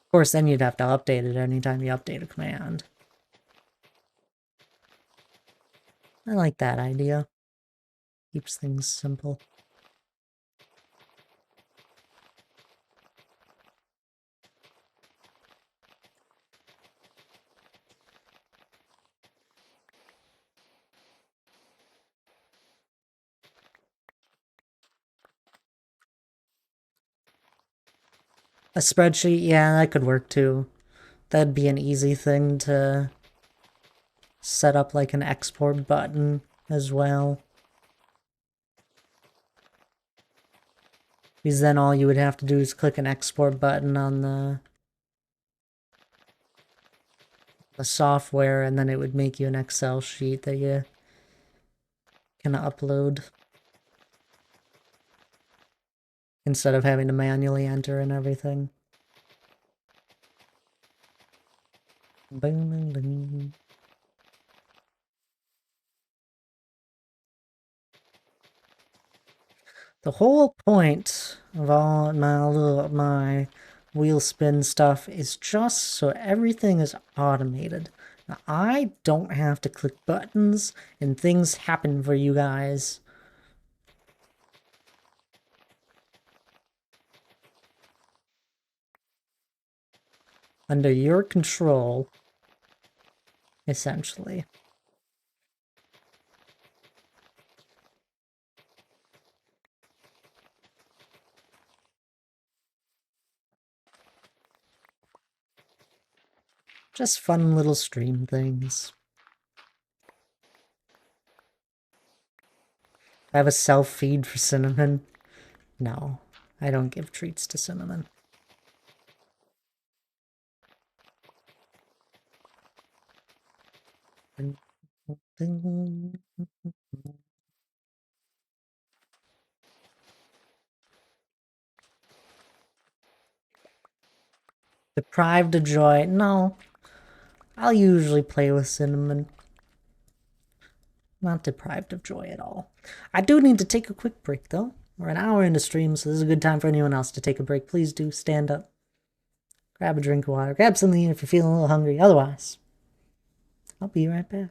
Of course, then you'd have to update it anytime you update a command. I like that idea. Keeps things simple. A spreadsheet, yeah, that could work too. That'd be an easy thing to set up like an export button as well. Because then all you would have to do is click an export button on the software, and then it would make you an Excel sheet that you can upload. Instead of having to manually enter and everything. The whole point of all my wheel spin stuff is just so everything is automated. Now, I don't have to click buttons and things happen for you guys. Under your control, essentially. Just fun little stream things. I have a self-feed for Cinnamon. No, I don't give treats to Cinnamon. Deprived of joy? No. I'll usually play with Cinnamon. Not deprived of joy at all. I do need to take a quick break, though. We're an hour into stream, so this is a good time for anyone else to take a break. Please do stand up. Grab a drink of water. Grab something if you're feeling a little hungry. Otherwise, I'll be right back.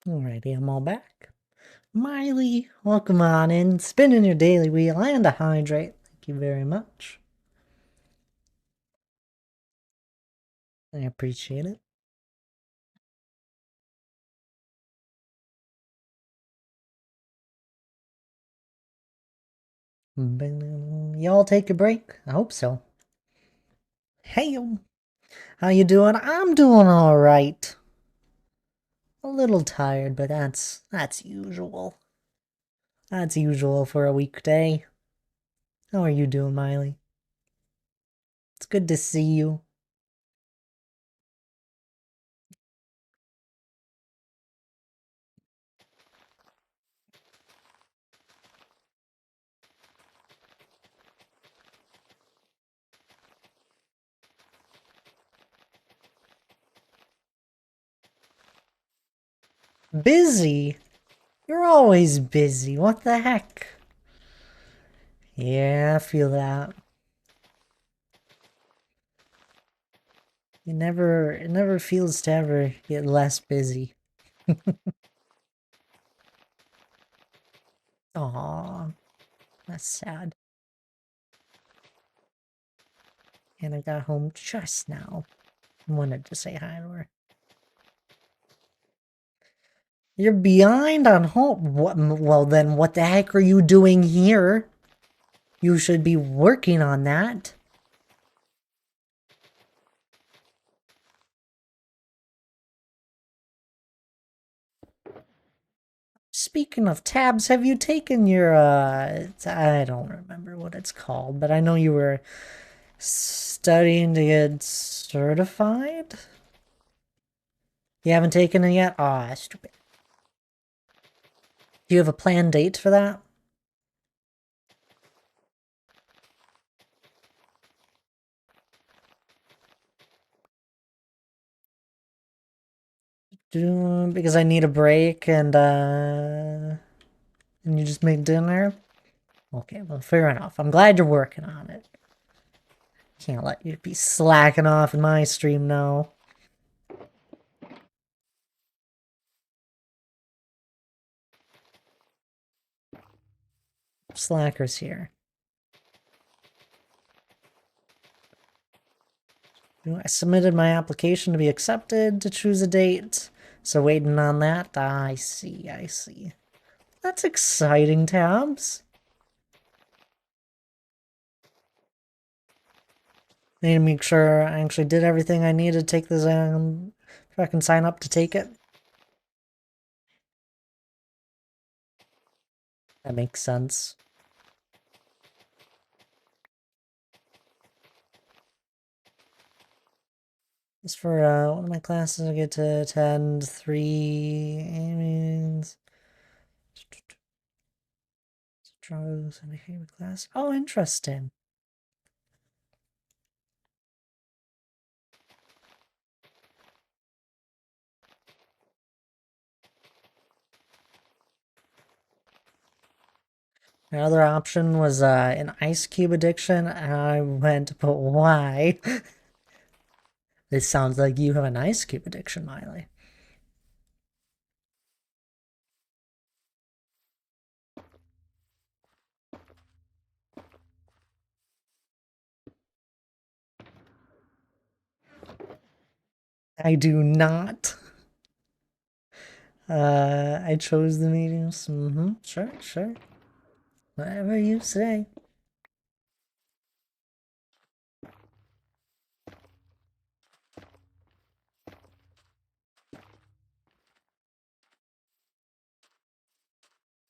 Alrighty, I'm all back. Miley, welcome on in. Spinning your daily wheel and a hydrate. Thank you very much. I appreciate it. Y'all take a break? I hope so. Hey, how you doing? I'm doing alright. A little tired, but that's usual. That's usual for a weekday. How are you doing, Miley? It's good to see you. Busy? You're always busy. What the heck? Yeah, I feel that. It never feels to ever get less busy. Aw, that's sad. And I got home just now. I wanted to say hi to her. You're behind on home. What? Well, then what the heck are you doing here? You should be working on that. Speaking of tabs, have you taken your, I don't remember what it's called, but I know you were studying to get certified? You haven't taken it yet? Ah, stupid. Do you have a planned date for that? Because I need a break and you just make dinner? Okay, well, fair enough. I'm glad you're working on it. Can't let you be slacking off in my stream now. Slackers here. I submitted my application to be accepted to choose a date. So waiting on that. Ah, I see, I see. That's exciting, Tabs. Need to make sure I actually did everything I needed to take this if I can sign up to take it. That makes sense. Just for one of my classes I get to attend 3 meetings. Drugs and behavior class. Oh, interesting. My other option was an ice cube addiction, and I went, but why? This sounds like you have an ice cube addiction, Miley. I do not. I chose the meetings. Sure, sure. Whatever you say.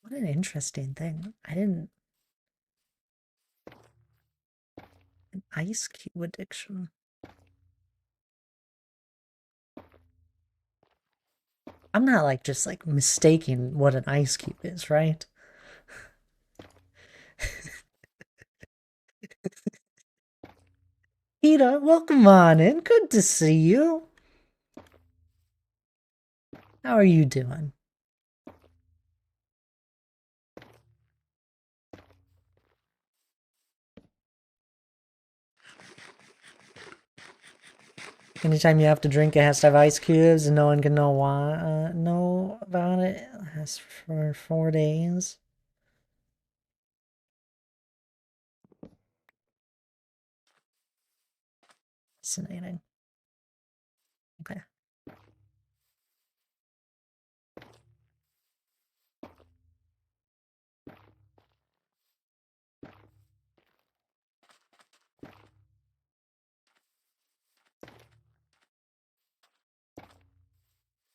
What an interesting thing. I didn't... An ice cube addiction. I'm not like just like mistaking what an ice cube is, right? Ida, welcome on in. Good to see you. How are you doing? Anytime you have to drink, it has to have ice cubes, and no one can know why. Know about it. It lasts for 4 days. Fascinating. Okay.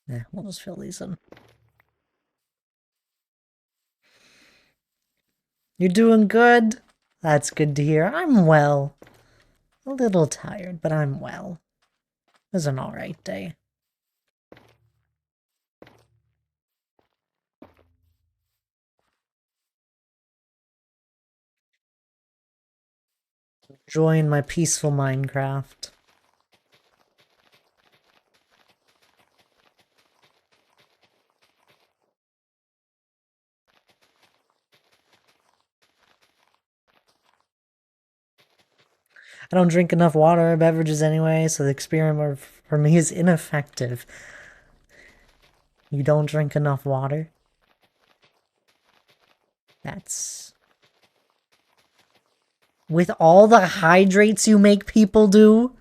Yeah, we'll just fill these in. You're doing good? That's good to hear. I'm well. A little tired, but I'm well. It was an alright day. Enjoying my peaceful Minecraft. I don't drink enough water or beverages anyway, so the experiment for me is ineffective. You don't drink enough water? That's... With all the hydrates you make people do?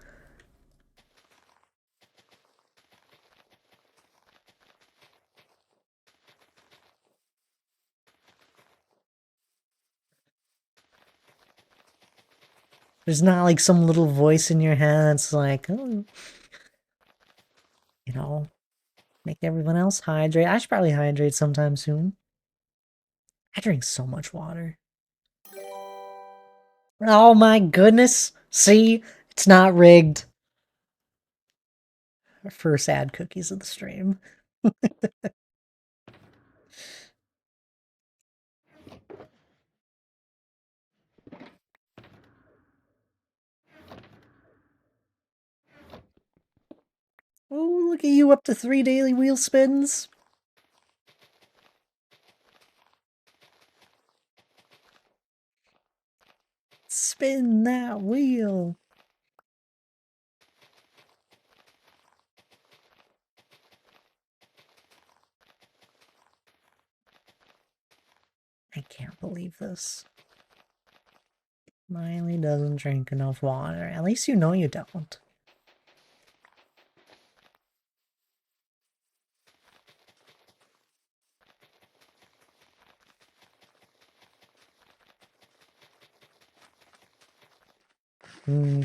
There's not like some little voice in your head that's like, oh, you know, make everyone else hydrate. I should probably hydrate sometime soon. I drink so much water. Oh my goodness. See? It's not rigged. Our first ad cookies of the stream. Oh, look at you up to 3 daily wheel spins. Spin that wheel. I can't believe this. Miley doesn't drink enough water. At least you know you don't.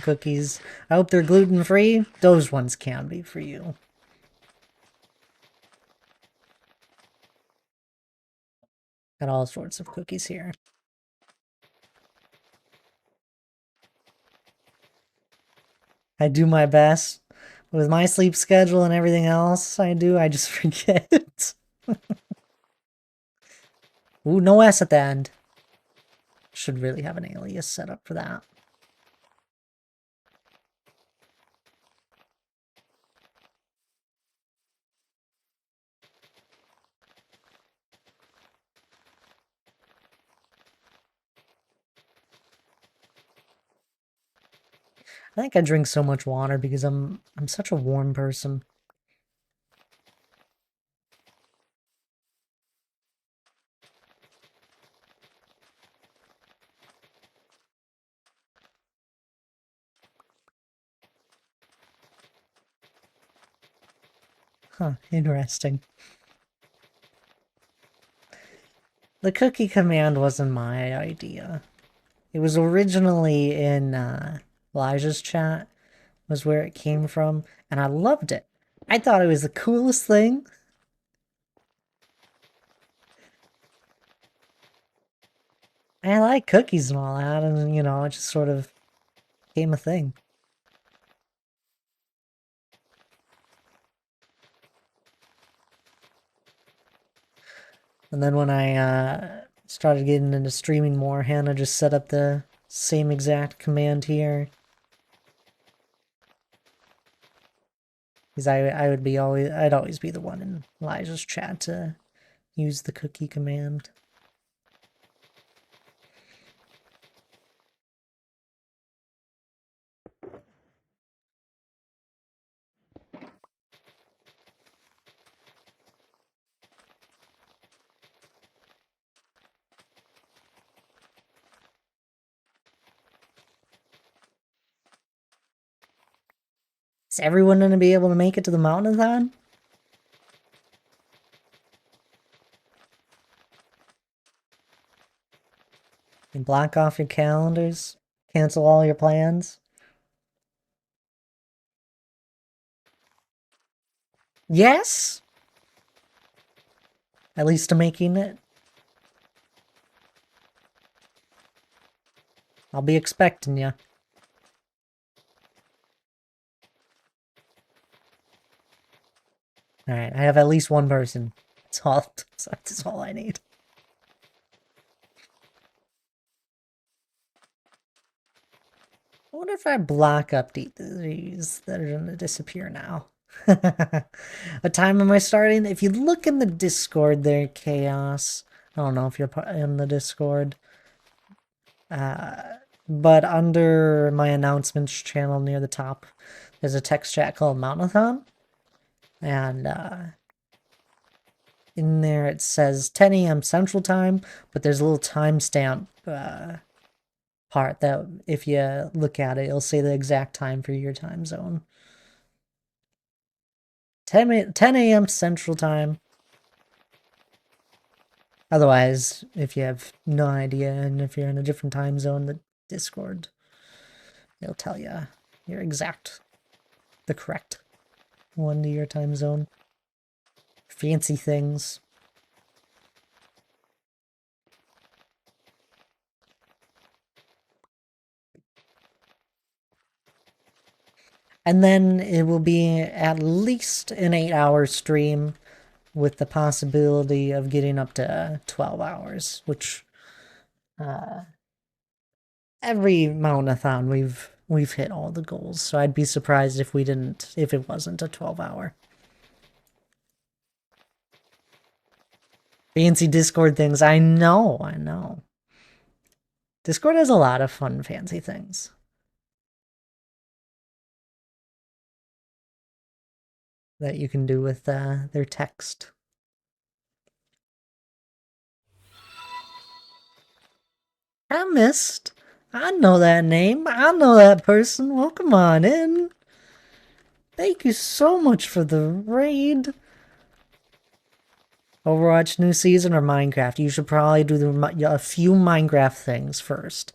Cookies. I hope they're gluten-free. Those ones can be for you. Got all sorts of cookies here. I do my best. With my sleep schedule and everything else I do, I just forget. Ooh, no S at the end. Should really have an alias set up for that. I think I drink so much water because I'm such a warm person. Huh, interesting. The cookie command wasn't my idea. It was originally in Elijah's chat, was where it came from, and I loved it. I thought it was the coolest thing. I like cookies and all that, and, you know, it just sort of became a thing. And then when I started getting into streaming more, Hannah just set up the same exact command here. Because I'd always be the one in Elijah's chat to use the cookie command. Is everyone gonna be able to make it to the mountainathon? You block off your calendars, cancel all your plans. Yes? At least to making it. I'll be expecting you. Alright, I have at least one person. That's all I need. I wonder if I block update these that are gonna disappear now. What time am I starting? If you look in the Discord there, Chaos. I don't know if you're in the Discord. But under my announcements channel near the top, there's a text chat called Mountainathon. And in there it says 10 a.m. Central Time, but there's a little timestamp part that if you look at it, it'll say the exact time for your time zone. 10 a.m. Central Time. Otherwise, if you have no idea and if you're in a different time zone, the Discord, it'll tell you your the correct one to your time zone. Fancy things. And then it will be at least an 8-hour stream with the possibility of getting up to 12 hours, which every mountainathon we've hit all the goals. So I'd be surprised if it wasn't a 12-hour. Fancy Discord things. I know. Discord has a lot of fun, fancy things. That you can do with their text. Chemist? I know that name. I know that person. Welcome on in. Thank you so much for the raid. Overwatch new season or Minecraft? You should probably do a few Minecraft things first.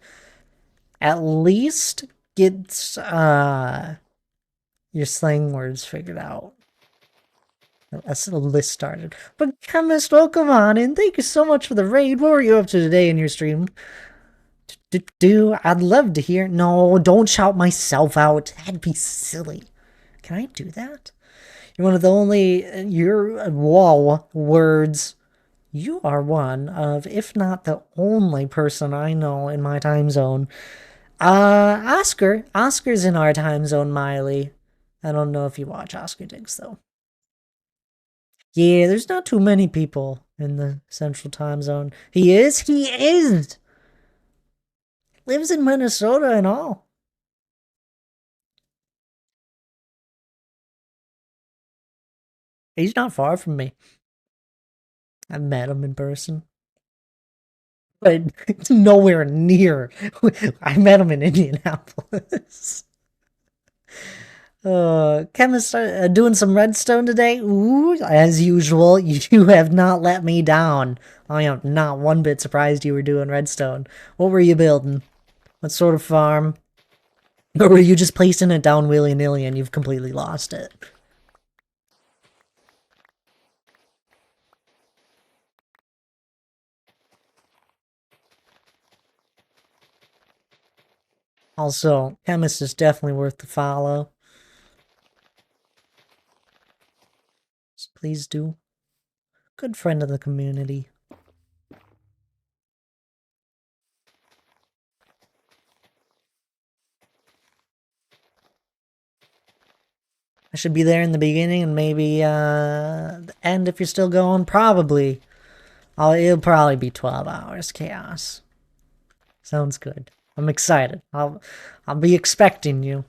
At least get your slang words figured out. That's a list started. But Chemist, welcome on in. Thank you so much for the raid. What were you up to today in your stream? I'd love to hear. No, don't shout myself out. That'd be silly. Can I do that? You're one of the only words. You are one of, if not the only person I know in my time zone. Oscar. Oscar's in our time zone, Miley. I don't know if you watch Oscar Diggs, though. Yeah, there's not too many people in the central time zone. He is? He is! Lives in Minnesota and all. He's not far from me. I've met him in person. But nowhere near. I met him in Indianapolis. Chemist doing some redstone today? Ooh, as usual, you have not let me down. I am not one bit surprised you were doing redstone. What were you building? What sort of farm? Or were you just placing it down willy-nilly and you've completely lost it? Also, Chemist is definitely worth the follow. So please do. Good friend of the community. I should be there in the beginning and maybe the end if you're still going. Probably. It'll probably be 12 hours. Chaos. Sounds good. I'm excited. I'll be expecting you.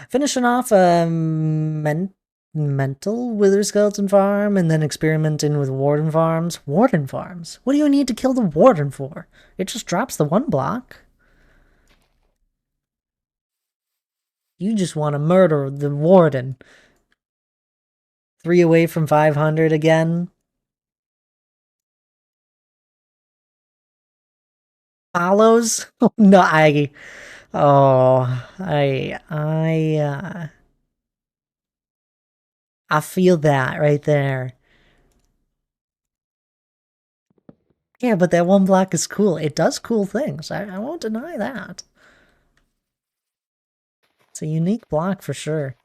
Finishing off mental Wither Skeleton Farm and then experimenting with Warden Farms. Warden Farms? What do you need to kill the Warden for? It just drops the 1 block. You just want to murder the Warden. 3 away from 500 again. Follows? Oh, no, I feel that right there. Yeah, but that 1 block is cool. It does cool things. I won't deny that. It's a unique block for sure.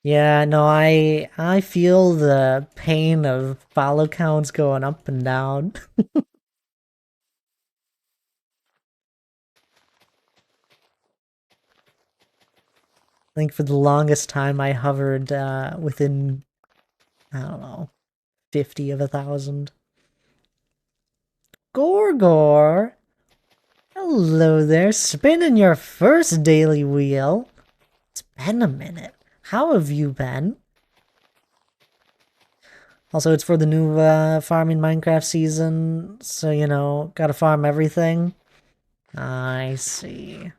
Yeah, no, I feel the pain of follow counts going up and down. I think for the longest time I hovered within, I don't know, 50 of 1,000. Gorgor! Hello there, spinning your first daily wheel. It's been a minute. How have you been? Also, it's for the new farming Minecraft season, so, you know, gotta farm everything. I see.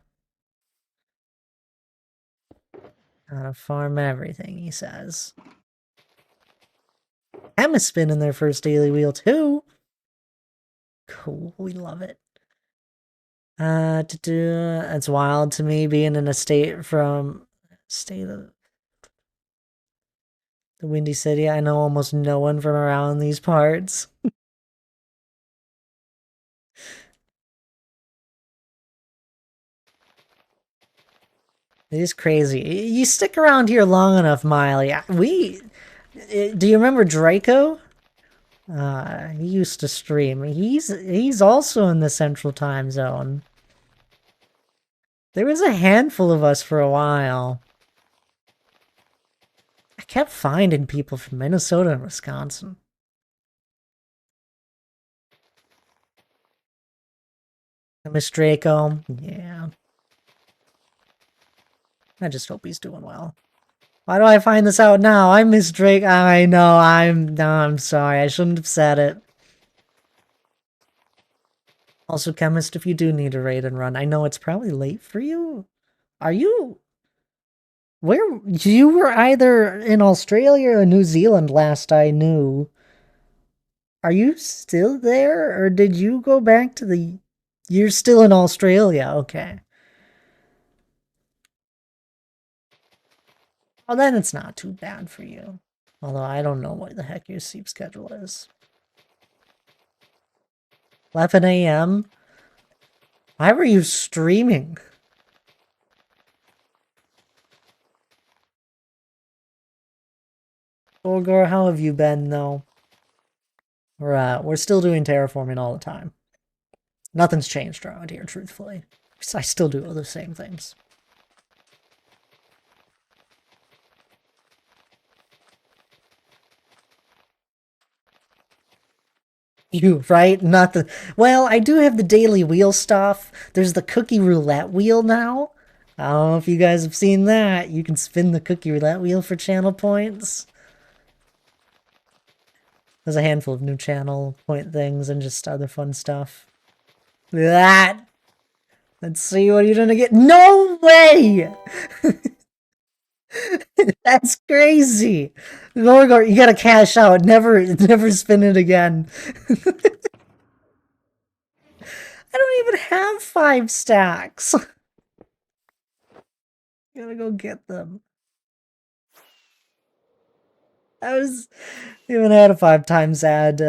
Gotta farm everything, he says. Emma's spinning their first daily wheel, too. Cool, we love it. It's wild to me being in a state of the Windy City. I know almost no one from around these parts. It is crazy. You stick around here long enough, Miley. Do you remember Draco? He used to stream. He's also in the Central Time Zone. There was a handful of us for a while. I kept finding people from Minnesota and Wisconsin. I miss Draco. Yeah. I just hope he's doing well. Why do I find this out now? I miss Drake. I know. I'm sorry. I shouldn't have said it. Also, Chemist, if you do need a raid and run, I know it's probably late for you. Are you... Where... You were either in Australia or New Zealand last I knew. Are you still there? Or did you go back to the... You're still in Australia. Okay. Well, then it's not too bad for you. Although I don't know what the heck your sleep schedule is. 11 a.m.? Why were you streaming? Olgar, how have you been, though? We're still doing terraforming all the time. Nothing's changed around here, truthfully. I still do all the same things. You, right? Not the... Well, I do have the daily wheel stuff. There's the cookie roulette wheel now. I don't know if you guys have seen that. You can spin the cookie roulette wheel for channel points. There's a handful of new channel point things and just other fun stuff. That! Let's see what you're gonna get. No way! That's crazy! Gorgor, you gotta cash out. Never spin it again. I don't even have 5 stacks. Gotta go get them. We haven't had a 5 times ad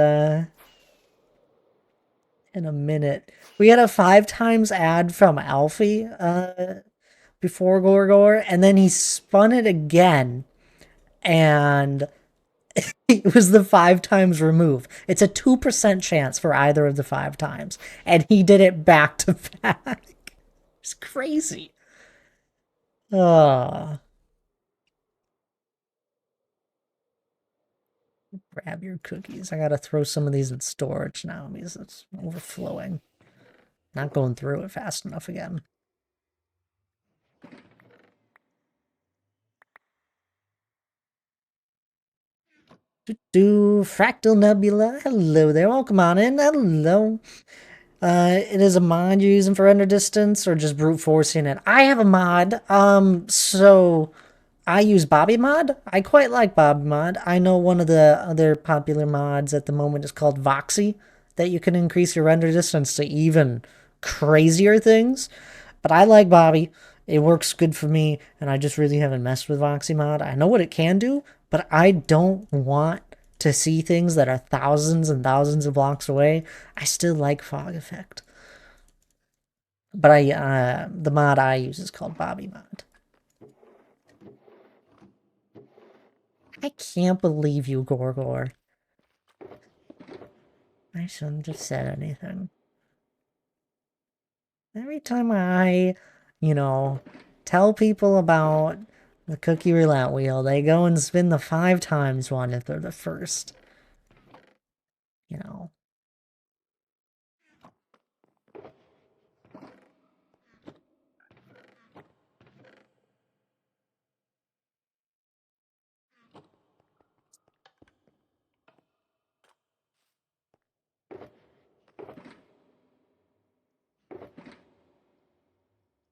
in a minute. We had a 5 times ad from Alfie before Gorgor, and then he spun it again, and it was the 5 times remove. It's a 2% chance for either of the 5 times, and he did it back to back. It's crazy. Grab your cookies. I gotta throw some of these in storage now because it's overflowing. Not going through it fast enough again. Fractal Nebula. Hello there. Welcome on in. Hello. It is a mod you're using for render distance or just brute forcing it? I have a mod. So I use Bobby Mod. I quite like Bobby Mod. I know one of the other popular mods at the moment is called Voxy, that you can increase your render distance to even crazier things. But I like Bobby. It works good for me, and I just really haven't messed with Voxy Mod. I know what it can do, but I don't want to see things that are thousands and thousands of blocks away. I still like fog effect. But the mod I use is called Bobby Mod. I can't believe you, Gorgor. I shouldn't have said anything. Every time I, tell people about the cookie roulette wheel, they go and spin the 5 times one if they're the first.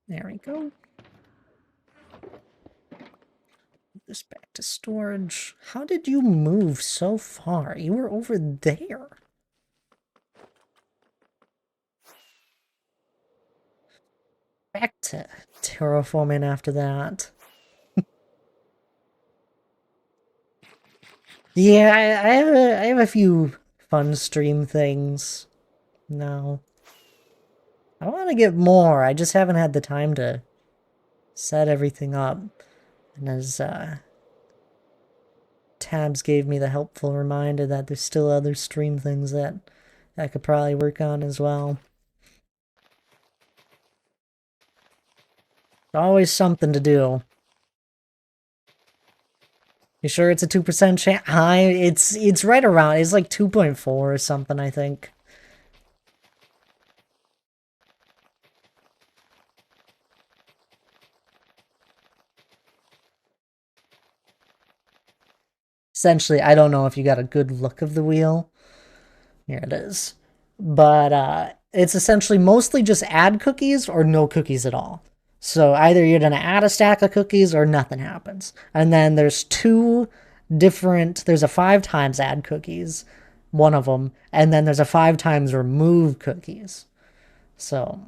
There we go. Put this back to storage. How did you move so far? You were over there. Back to terraforming after that. Yeah, I have a few fun stream things now. I want to get more. I just haven't had the time to set everything up. And as Tabs gave me the helpful reminder that there's still other stream things that I could probably work on as well. Always something to do. You sure it's a 2% chance? It's right around. It's like 2.4 or something, I think. Essentially, I don't know if you got a good look of the wheel. Here it is. But it's essentially mostly just add cookies or no cookies at all. So either you're going to add a stack of cookies or nothing happens. And then there's there's a 5 times add cookies, one of them, and then there's a 5 times remove cookies. So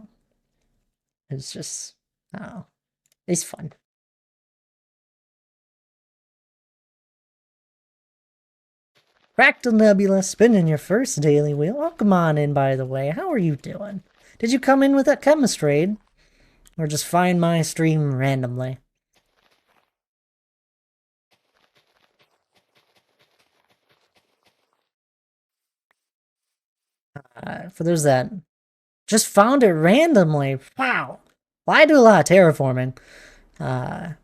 it's just, it's fun. Fractal Nebula, spinning your first daily wheel. Welcome on in, by the way. How are you doing? Did you come in with that chemistrade? Or just find my stream randomly? For those that just found it randomly. Wow. Well, I do a lot of terraforming.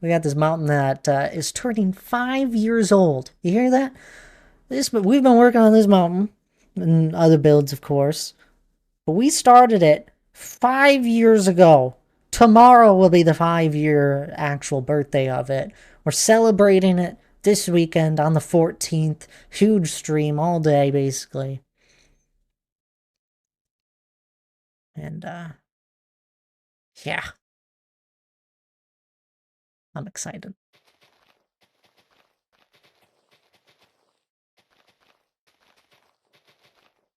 We got this mountain that is turning 5 years old. You hear that? We've been working on this mountain and other builds, of course. But we started it 5 years ago. Tomorrow will be the 5-year actual birthday of it. We're celebrating it this weekend on the 14th. Huge stream all day, basically. And, yeah. I'm excited.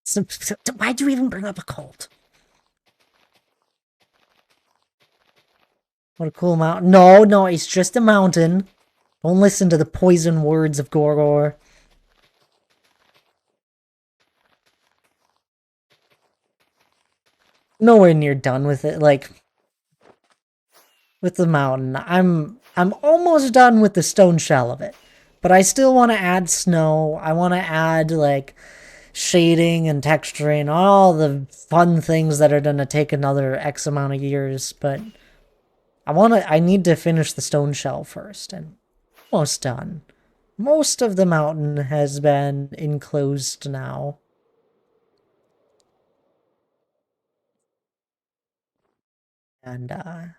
So, why'd you even bring up a cult? What a cool mountain. No, it's just a mountain. Don't listen to the poison words of Gorgor. Nowhere near done with it, like, with the mountain. I'm almost done with the stone shell of it. But I still want to add snow. I want to add, like, shading and texturing, all the fun things that are gonna take another X amount of years, but I need to finish the stone shell first, and almost done. Most of the mountain has been enclosed now. And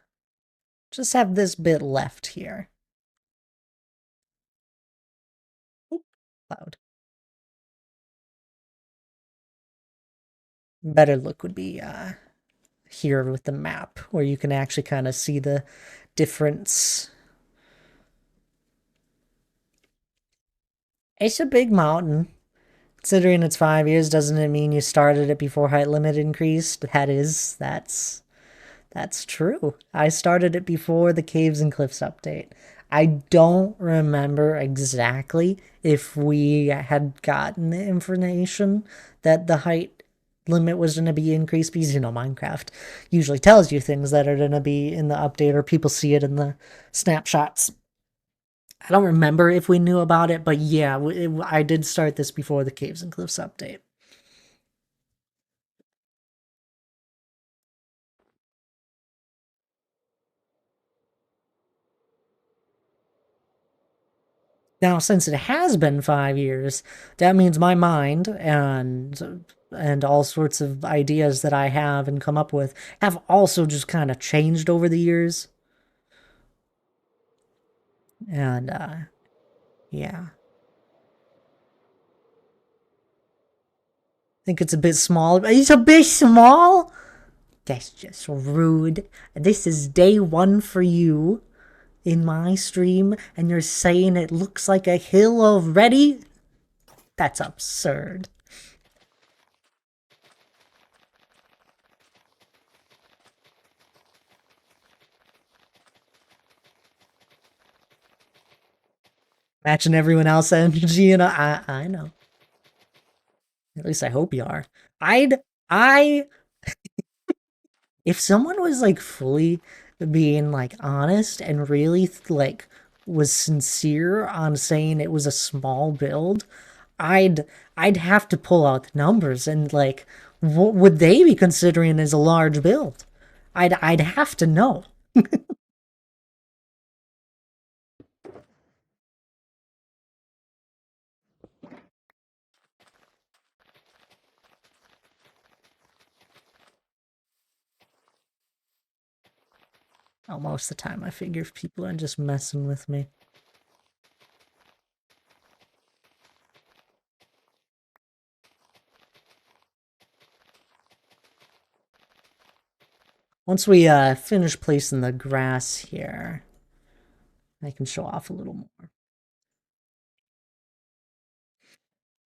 just have this bit left here. Oop, cloud. Better look would be here with the map, where you can actually kind of see the difference. It's a big mountain. Considering it's 5 years, doesn't it mean you started it before height limit increased? That's true. I started it before the Caves and Cliffs update. I don't remember exactly if we had gotten the information that the height limit was going to be increased, because, Minecraft usually tells you things that are going to be in the update, or people see it in the snapshots. I don't remember if we knew about it, but yeah, I did start this before the Caves and Cliffs update. Now, since it has been 5 years, that means my mind and all sorts of ideas that I have and come up with have also just kind of changed over the years. And yeah. Think it's a bit small. It's a bit small? That's just rude. This is day 1 for you in my stream, and you're saying it looks like a hill already? That's absurd. Matching everyone else's energy, and I know. At least I hope you are. If someone was like fully being like honest and really like was sincere on saying it was a small build, I'd have to pull out the numbers and like what would they be considering as a large build? I'd have to know. Oh, most of the time I figure if people are just messing with me. Once we finish placing the grass here, I can show off a little more.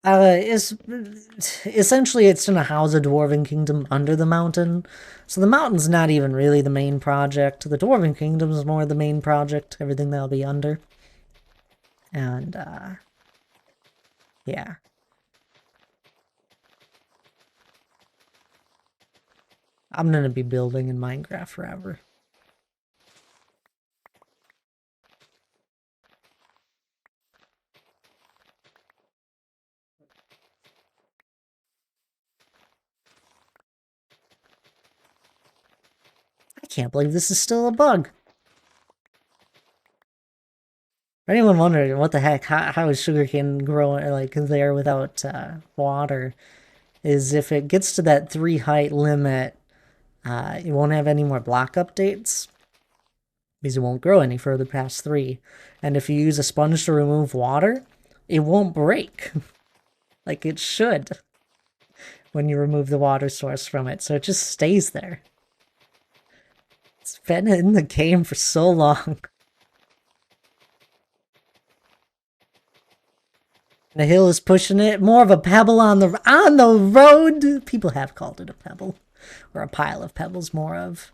Essentially it's gonna house a Dwarven Kingdom under the mountain. So the mountain's not even really the main project. The Dwarven Kingdom is more the main project, everything that'll be under. And, yeah. I'm gonna be building in Minecraft forever. I can't believe this is still a bug. For anyone wondering what the heck, how is sugarcane growing like there without water, is if it gets to that 3 height limit, it won't have any more block updates, because it won't grow any further past 3. And if you use a sponge to remove water, it won't break, like it should, when you remove the water source from it, so it just stays there. It's been in the game for so long. The hill is pushing it. More of a pebble on the road. People have called it a pebble, or a pile of pebbles. More of.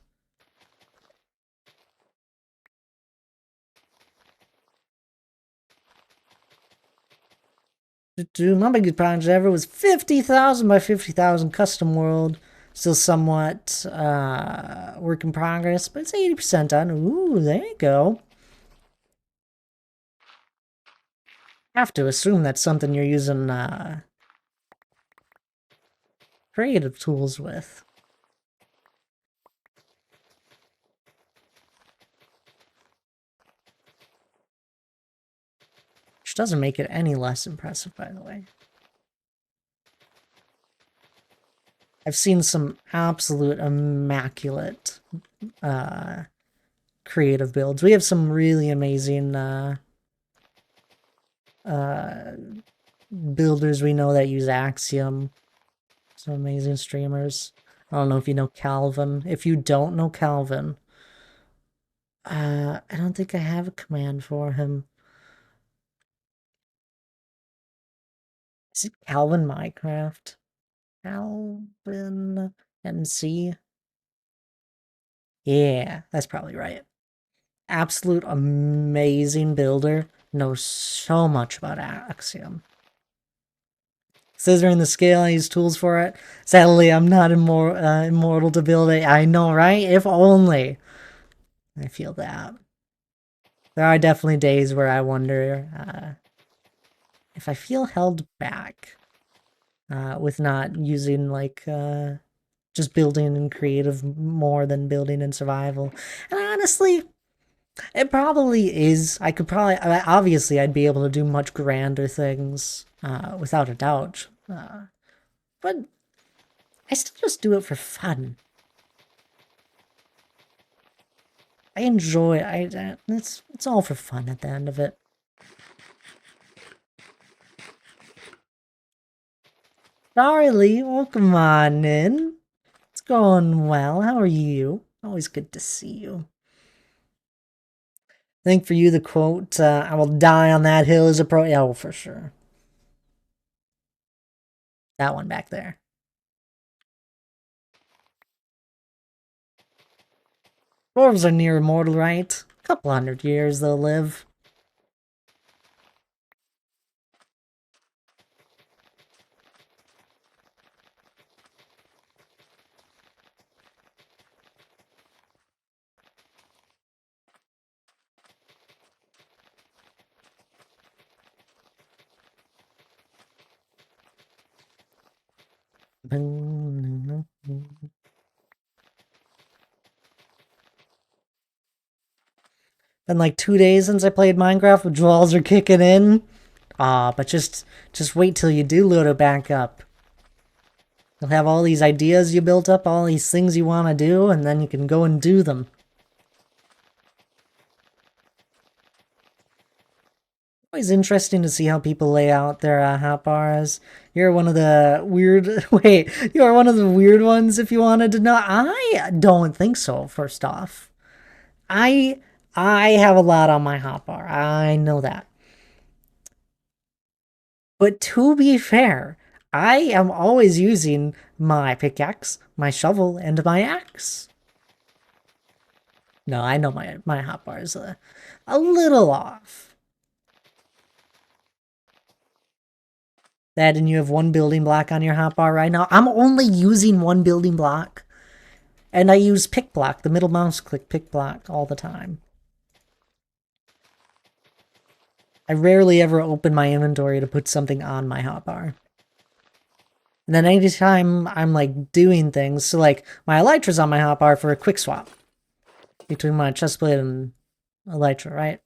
My biggest project ever was 50,000 by 50,000 custom world. Still somewhat work in progress, but it's 80% done. Ooh, there you go. Have to assume that's something you're using creative tools with. Which doesn't make it any less impressive, by the way. I've seen some absolute immaculate creative builds. We have some really amazing builders we know that use Axiom. Some amazing streamers. I don't know if you know Calvin. If you don't know Calvin, I don't think I have a command for him. Is it Calvin Minecraft? Calvin MC? Yeah, that's probably right. Absolute amazing builder. Knows so much about Axiom. Scissoring the scale, I use tools for it. Sadly, I'm not immortal to build it. I know, right? If only. I feel that. There are definitely days where I wonder if I feel held back with not using, like, just building in creative more than building in survival. And honestly, it probably is. I could probably, obviously, I'd be able to do much grander things, without a doubt. But I still just do it for fun. I enjoy it's all for fun at the end of it. Darlie, welcome on in. It's going well. How are you? Always good to see you. I think for you the quote, I will die on that hill is yeah, well, for sure. That one back there. Dwarves are near immortal, right? A couple 100 years they'll live. Been like 2 days since I played Minecraft. Withdrawals are kicking in. But just wait till you do load it back up. You'll have all these ideas you built up, all these things you want to do, and then you can go and do them. Always interesting to see how people lay out their hotbars. You're one of the weird... Wait, you're one of the weird ones if you wanted to know. I don't think so, first off. I have a lot on my hotbar. I know that. But to be fair, I am always using my pickaxe, my shovel, and my axe. No, I know my hotbar is a little off. That and you have one building block on your hotbar right now. I'm only using one building block. And I use pick block, the middle mouse click pick block all the time. I rarely ever open my inventory to put something on my hotbar. And then anytime I'm like doing things, so like my elytra's on my hotbar for a quick swap between my chestplate and elytra, right?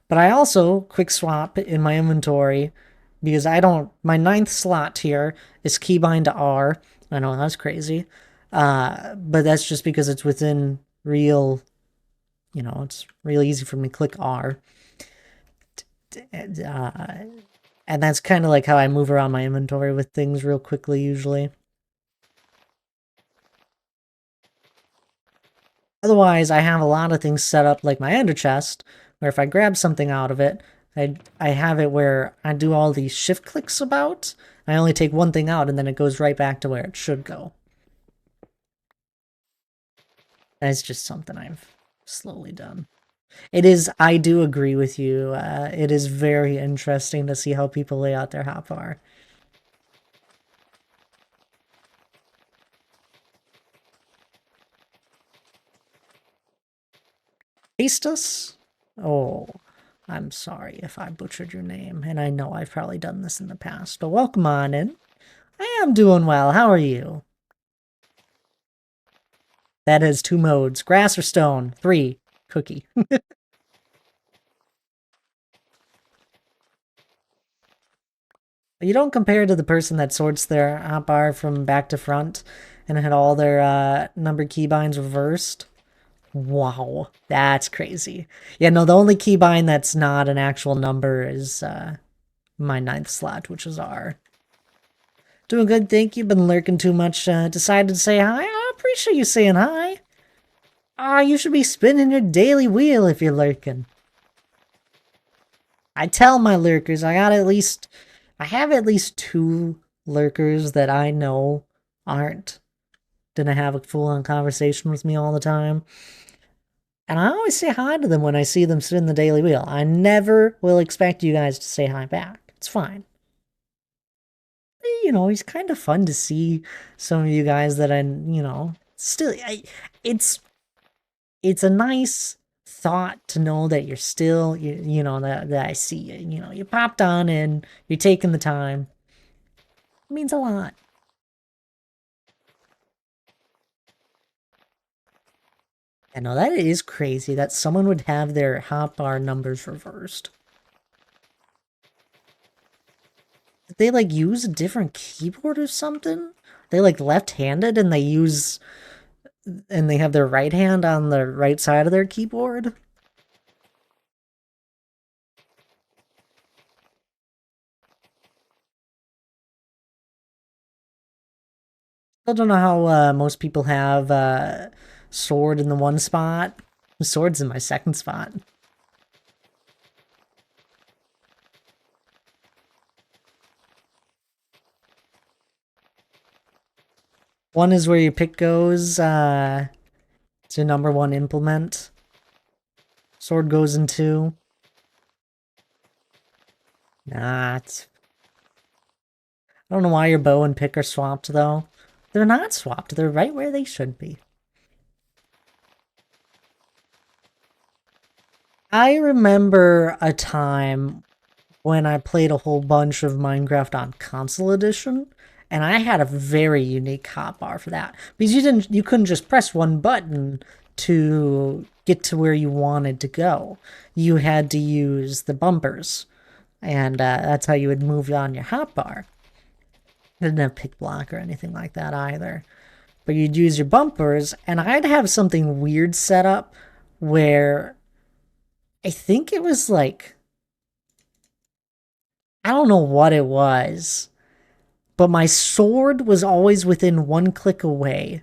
But I also quick swap in my inventory because my 9th slot here is keybind to R. I know, that's crazy. But that's just because it's within real, it's real easy for me to click R. And that's kind of like how I move around my inventory with things real quickly usually. Otherwise, I have a lot of things set up like my ender chest, where if I grab something out of it, I have it where I do all these shift clicks about. I only take one thing out and then it goes right back to where it should go. That's just something I've slowly done. It is, I do agree with you. It is very interesting to see how people lay out their hotbar. Tastus? Oh, I'm sorry if I butchered your name, and I know I've probably done this in the past, but welcome on in. I am doing well. How are you? That has 2 modes. Grass or stone. 3. Cookie. You don't compare to the person that sorts their hotbar from back to front and had all their numbered keybinds reversed. Wow, that's crazy. Yeah, no, the only keybind that's not an actual number is my 9th slot, which is R. Doing good, thank you. Been lurking too much. Decided to say hi. I appreciate you saying hi. You should be spinning your daily wheel if you're lurking. I tell my lurkers, I have at least 2 lurkers that I know aren't gonna have a full-on conversation with me all the time. And I always say hi to them when I see them sit in the daily wheel. I never will expect you guys to say hi back. It's fine. You know, it's kind of fun to see some of you guys that it's a nice thought to know that you're still, that I see you. You know, you popped on in, you're taking the time. It means a lot. I know that is crazy that someone would have their hotbar numbers reversed. Did they like use a different keyboard or something? They like left-handed and they have their right hand on the right side of their keyboard? I don't know how most people have sword in the one spot. Sword's in my 2nd spot. One is where your pick goes to number 1 implement. Sword goes in 2. Nah, I don't know why your bow and pick are swapped, though. They're not swapped. They're right where they should be. I remember a time when I played a whole bunch of Minecraft on console edition, and I had a very unique hotbar for that. Because you couldn't just press one button to get to where you wanted to go. You had to use the bumpers. And that's how you would move on your hotbar. Didn't have pick block or anything like that either. But you'd use your bumpers, and I'd have something weird set up where I think it was like, I don't know what it was, but my sword was always within 1 click away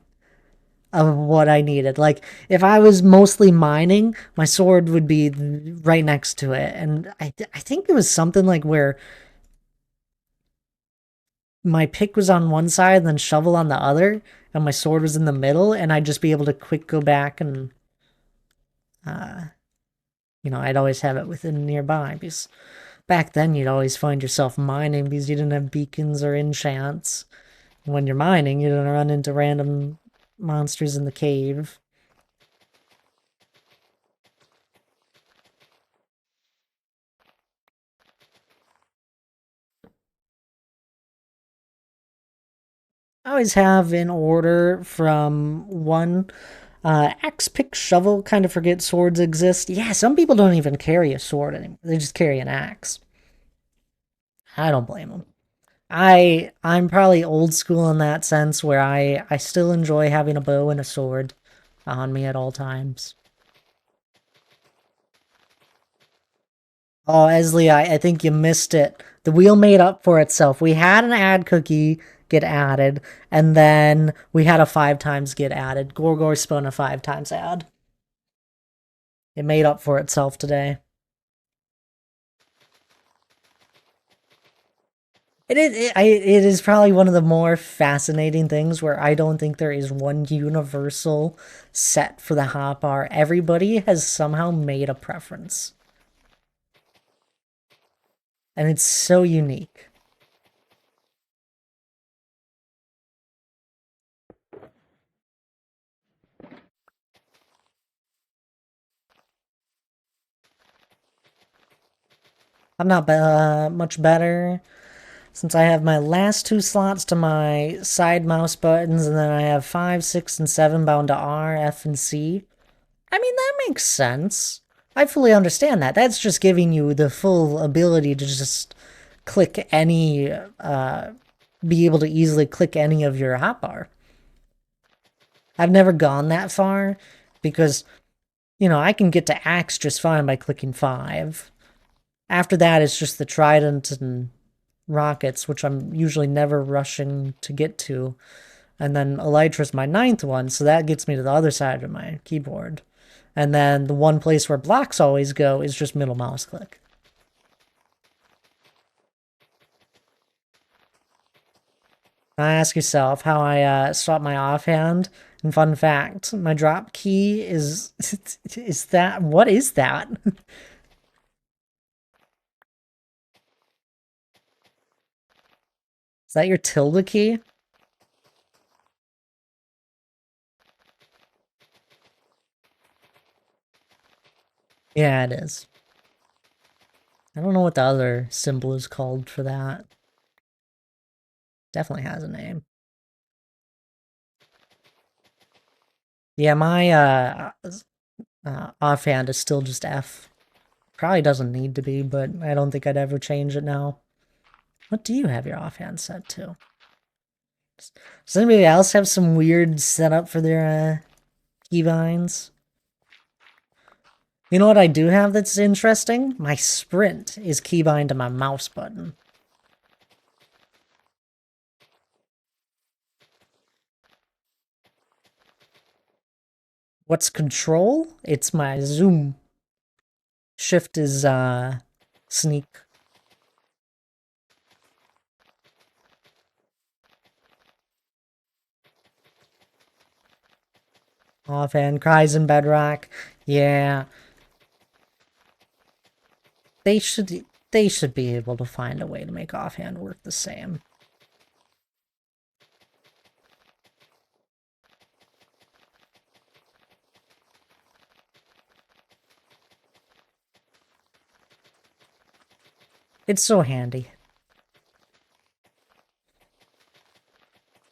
of what I needed. Like, if I was mostly mining, my sword would be right next to it. And I think it was something like where my pick was on one side and then shovel on the other, and my sword was in the middle, and I'd just be able to quick go back and, I'd always have it within nearby, because back then you'd always find yourself mining because you didn't have beacons or enchants. When you're mining, you're gonna run into random monsters in the cave. I always have in order from 1, axe, pick, shovel, kind of forget swords exist. Yeah, some people don't even carry a sword anymore. They just carry an axe. I don't blame them. I'm probably old school in that sense where I still enjoy having a bow and a sword on me at all times. Oh, Esley, I think you missed it. The wheel made up for itself. We had an ad cookie get added, and then we had a 5 times get added. Gorgor spun a 5 times ad. It made up for itself today. It is probably one of the more fascinating things where I don't think there is one universal set for the hotbar. Everybody has somehow made a preference. And it's so unique. I'm not much better since I have my last 2 slots to my side mouse buttons, and then I have 5, 6, and 7 bound to R, F, and C. I mean, that makes sense. I fully understand that. That's just giving you the full ability to just click any, be able to easily click any of your hotbar. I've never gone that far because you know, I can get to axe just fine by clicking 5. After that, it's just the trident and rockets, which I'm usually never rushing to get to. And then Elytra's my 9th one, so that gets me to the other side of my keyboard. And then the one place where blocks always go is just middle mouse click. Now ask yourself how I swap my offhand. And fun fact, my drop key is is that, what is that? Is that your tilde key? Yeah, it is. I don't know what the other symbol is called for that. Definitely has a name. Yeah, my offhand is still just F. Probably doesn't need to be, but I don't think I'd ever change it now. What do you have your offhand set to? Does anybody else have some weird setup for their keybinds? You know what I do have that's interesting? My sprint is keybind to my mouse button. What's control? It's my zoom. Shift is sneak. Offhand cries in Bedrock. Yeah. They should be able to find a way to make offhand work the same. It's so handy.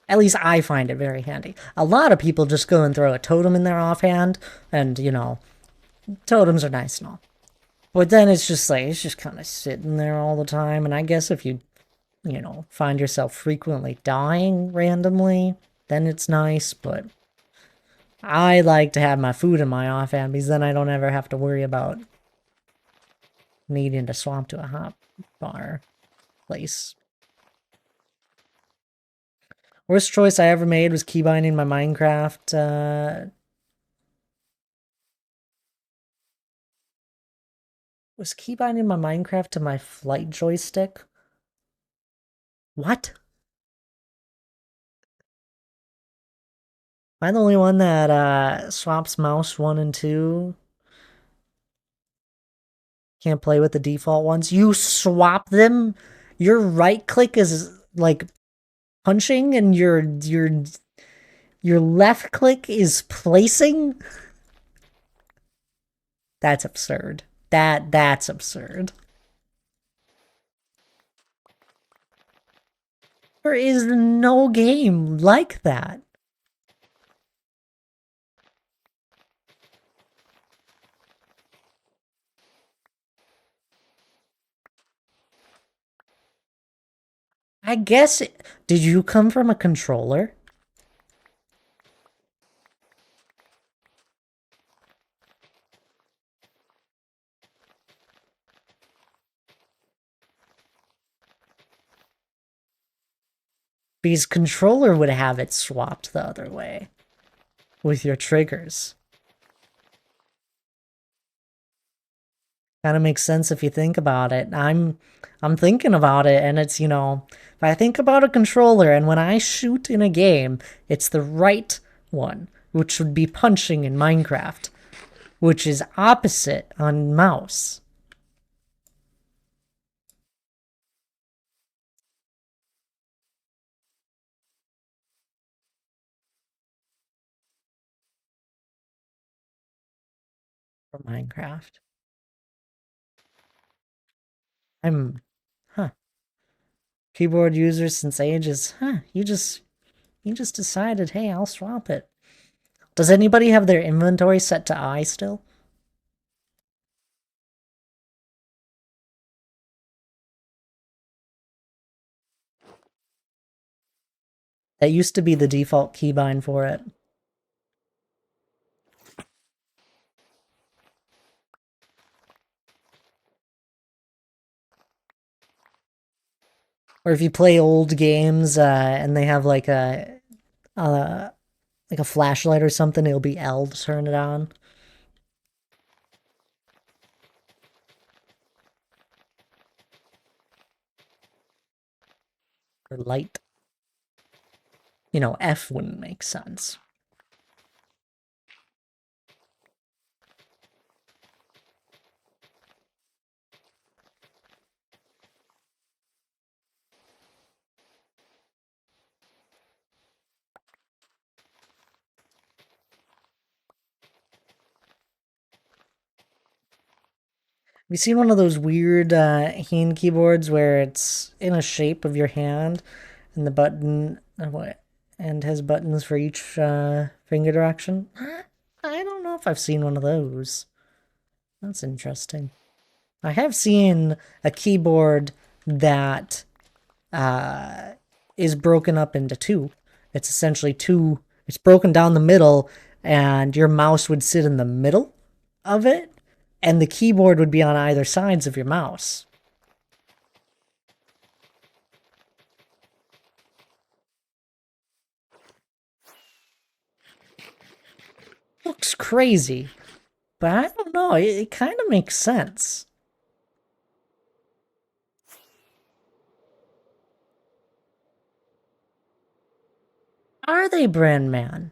At least I find it very handy. A lot of people just go and throw a totem in their offhand, and, you know, totems are nice and all. But then it's just like, it's just kind of sitting there all the time, and I guess if you know, find yourself frequently dying randomly, then it's nice, but I like to have my food in my offhand because then I don't ever have to worry about needing to swap to a hot bar place. Worst choice I ever made was keybinding my Minecraft, was keybinding my Minecraft to my flight joystick? What? Am I the only one that swaps mouse 1 and 2? Can't play with the default ones? You swap them? Your right click is like punching and your left click is placing? That's absurd. That's absurd. There is no game like that. I guess, did you come from a controller? Because controller would have it swapped the other way with your triggers. Kind of makes sense if you think about it. I'm thinking about it, and it's, you know, if I think about a controller and when I shoot in a game, it's the right one, which would be punching in Minecraft, which is opposite on mouse. For Minecraft. Huh. Keyboard user since ages. Huh, you just decided, hey, I'll swap it. Does anybody have their inventory set to I still? That used to be the default keybind for it. Or if you play old games and they have like a flashlight or something, it'll be L to turn it on. Or light. F wouldn't make sense. Have you seen one of those weird hand keyboards where it's in a shape of your hand and the button and has buttons for each finger direction? I don't know if I've seen one of those. That's interesting. I have seen a keyboard that is broken up into two. It's essentially two. It's broken down the middle, and your mouse would sit in the middle of it, and the keyboard would be on either sides of your mouse. Looks crazy, but I don't know. It kind of makes sense. Are they Brand Man?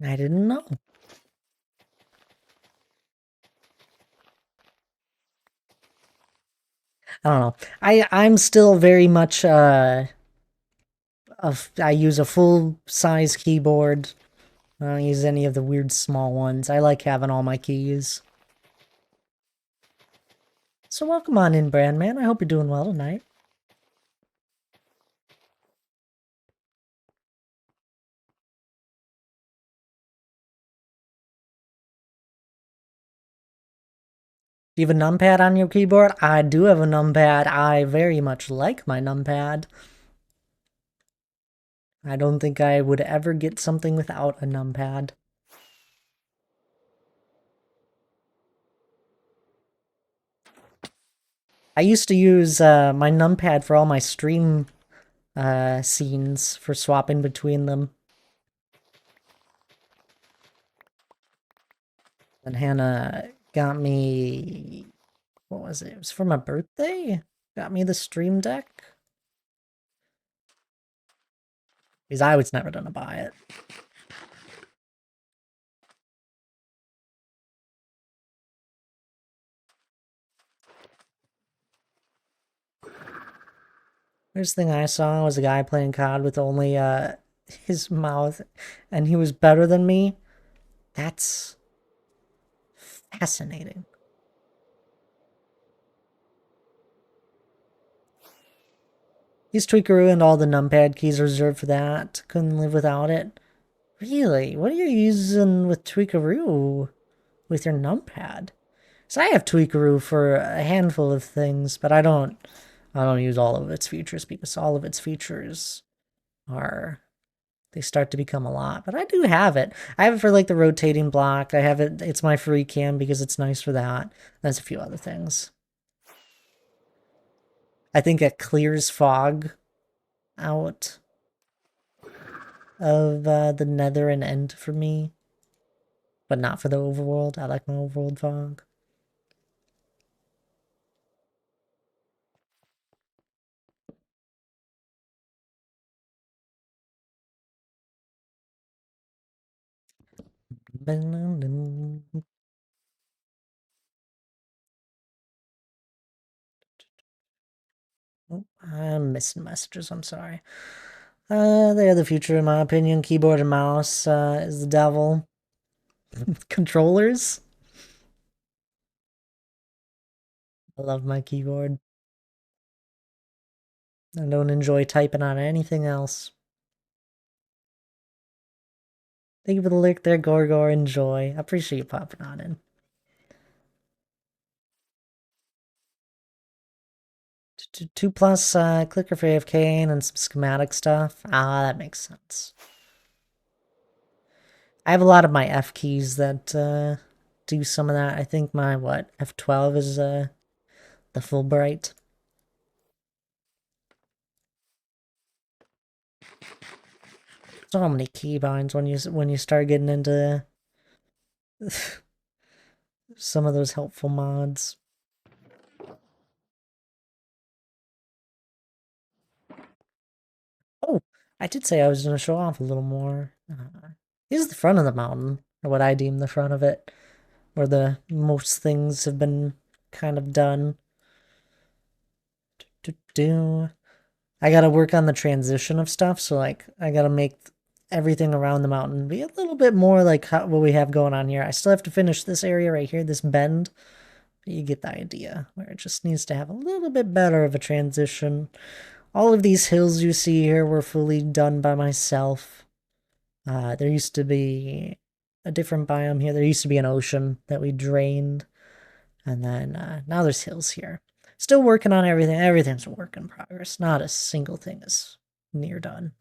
I didn't know. I don't know. I'm still very much I use a full size keyboard. I don't use any of the weird small ones. I like having all my keys. So welcome on in, Brandman. I hope you're doing well tonight. Do you have a numpad on your keyboard? I do have a numpad. I very much like my numpad. I don't think I would ever get something without a numpad. I used to use my numpad for all my stream scenes for swapping between them. And Hannah got me, what was it? It was for my birthday? Got me the Stream Deck. Because I was never gonna buy it. First thing I saw was a guy playing COD with only his mouth, and he was better than me. That's fascinating. Use Tweakaroo and all the numpad keys are reserved for that. Couldn't live without it. Really? What are you using with Tweakaroo with your numpad? So I have Tweakaroo for a handful of things, but I don't use all of its features because all of its features they start to become a lot. But I do have it. I have it for like the rotating block. I have it, it's my free cam because it's nice for that. There's a few other things. I think it clears fog out of the nether and end for me, but not for the overworld. I like my overworld fog. Oh, I'm missing messages, I'm sorry. They're the future in my opinion. Keyboard and mouse is the devil. Controllers? I love my keyboard. I don't enjoy typing on anything else. Thank you for the lurk there, Gorgor. Enjoy. I appreciate you popping on in. Two plus clicker for AFK and some schematic stuff. Ah, that makes sense. I have a lot of my F keys that do some of that. I think my, F12 is the Fulbright. So many keybinds when you start getting into some of those helpful mods. Oh, I did say I was going to show off a little more. Here's the front of the mountain, or what I deem the front of it, where the most things have been kind of done. I gotta work on the transition of stuff, so like I gotta make everything around the mountain be a little bit more like what we have going on here. I still have to finish this area right here, this bend. But you get the idea, where it just needs to have a little bit better of a transition. All of these hills you see here were fully done by myself. There used to be a different biome here. There used to be an ocean that we drained. And then now there's hills here. Still working on everything. Everything's a work in progress. Not a single thing is near done.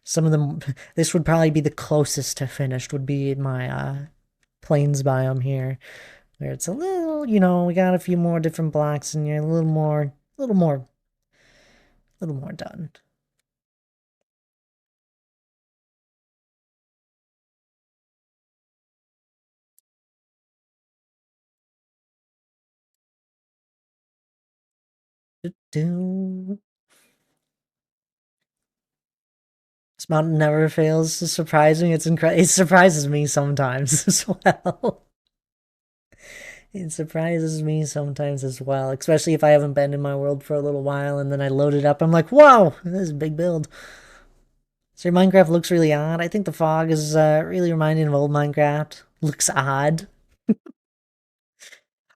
Some of them, this would probably be the closest to finished, would be my plains biome here, where it's a little, we got a few more different blocks in here, a little more done. This mountain never fails to surprise me. It surprises me sometimes as well. It surprises me sometimes as well, especially if I haven't been in my world for a little while and then I load it up. I'm like, whoa, this is a big build. So Minecraft looks really odd. I think the fog is really reminding of old Minecraft. Looks odd.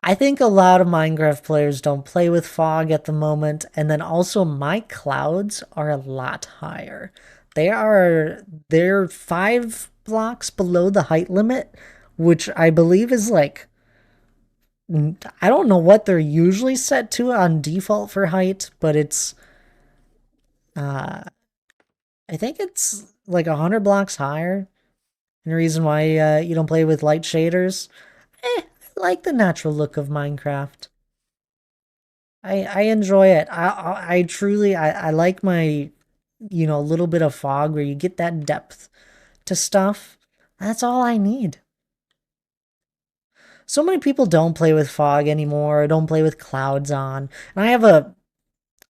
I think a lot of Minecraft players don't play with fog at the moment, and then also my clouds are a lot higher. They're 5 blocks below the height limit, which I believe is like, I don't know what they're usually set to on default for height, but it's I think it's like 100 blocks higher. And the reason why you don't play with light shaders, I like the natural look of Minecraft. I enjoy it. I truly I like my little bit of fog where you get that depth to stuff. That's all I need. So many people don't play with fog anymore, or don't play with clouds on. And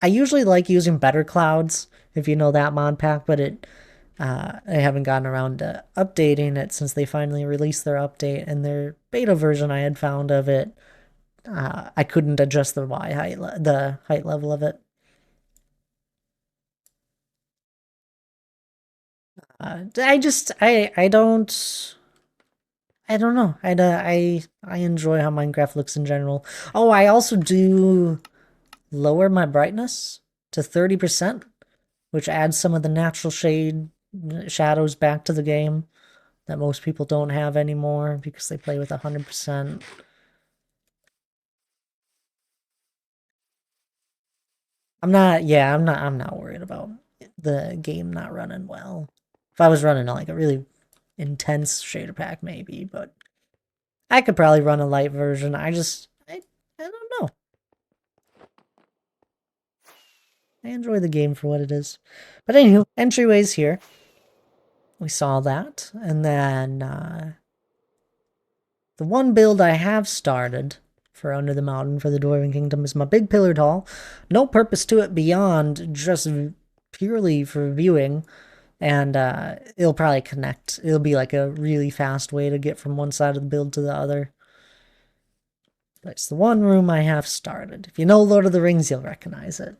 I usually like using Better Clouds, if you know that mod pack, but I haven't gotten around to updating it since they finally released their update, and their beta version I had found of it, I couldn't adjust the the height level of it. I don't know. I enjoy how Minecraft looks in general. Oh, I also do lower my brightness to 30%, which adds some of the natural shadows back to the game that most people don't have anymore because they play with 100%. I'm not worried about the game not running well. If I was running like a really intense shader pack, maybe, but I could probably run a light version. I don't know. I enjoy the game for what it is. But anywho, entryways here. We saw that. And then the one build I have started for Under the Mountain for the Dwarven Kingdom is my big pillared hall. No purpose to it beyond just purely for viewing. And it'll probably connect. It'll be like a really fast way to get from one side of the build to the other. But it's the one room I have started. If you know Lord of the Rings, you'll recognize it.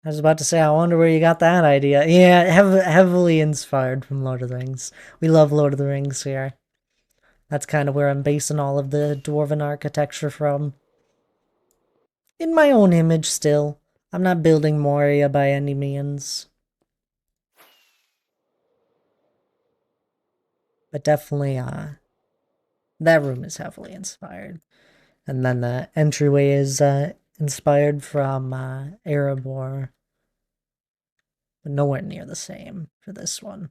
I was about to say, I wonder where you got that idea. Yeah, heavily inspired from Lord of the Rings. We love Lord of the Rings here. That's kind of where I'm basing all of the Dwarven architecture from. In my own image still. I'm not building Moria by any means. But definitely, That room is heavily inspired. And then the entryway is inspired from Erebor, but nowhere near the same for this one.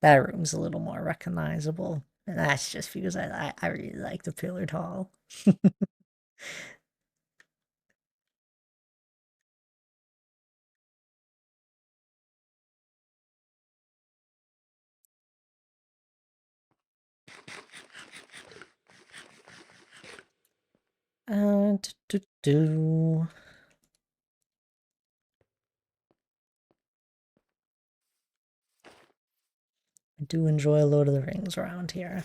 That room's a little more recognizable, and that's just because I really like the pillared hall. Do. I do enjoy Lord of the Rings around here.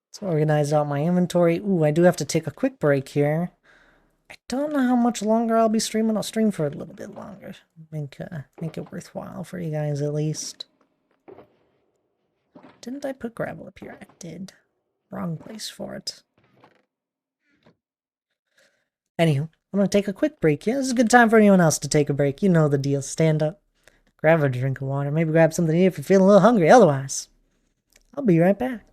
Let's organize out my inventory. Ooh, I do have to take a quick break here. I don't know how much longer I'll be streaming. I'll stream for a little bit longer. Make it worthwhile for you guys at least. Didn't I put gravel up here? I did. Wrong place for it. Anywho, I'm gonna take a quick break. Yeah, this is a good time for anyone else to take a break. You know the deal. Stand up, grab a drink of water, maybe grab something to eat if you're feeling a little hungry. Otherwise, I'll be right back.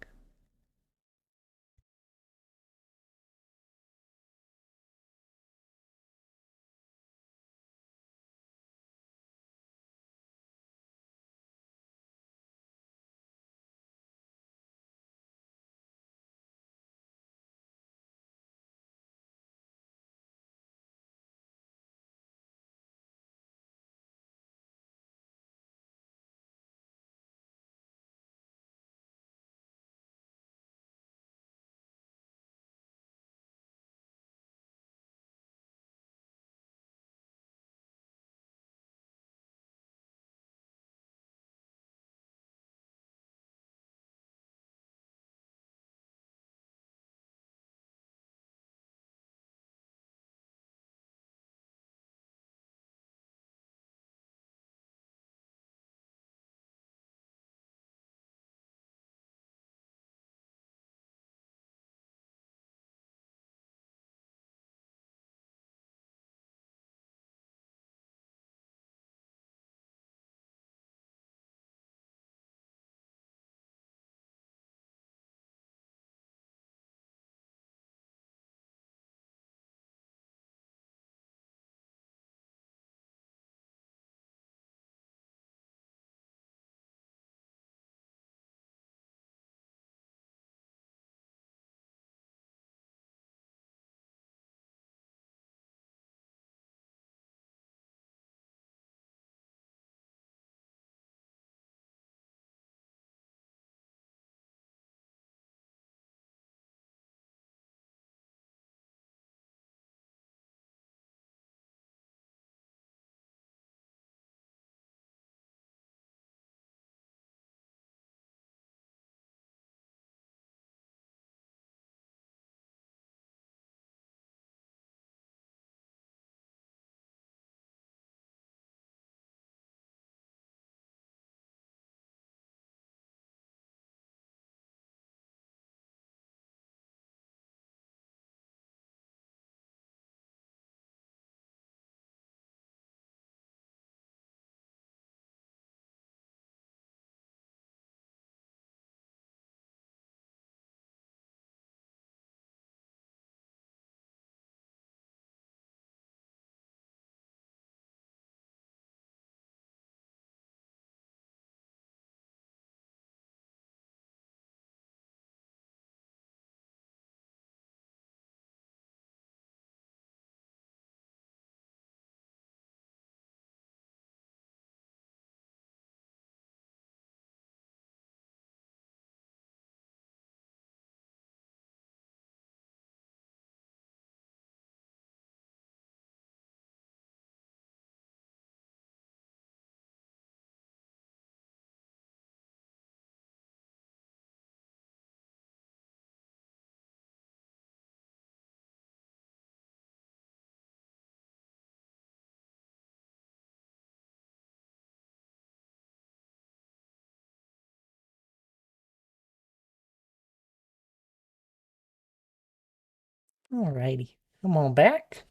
Alrighty, come on back.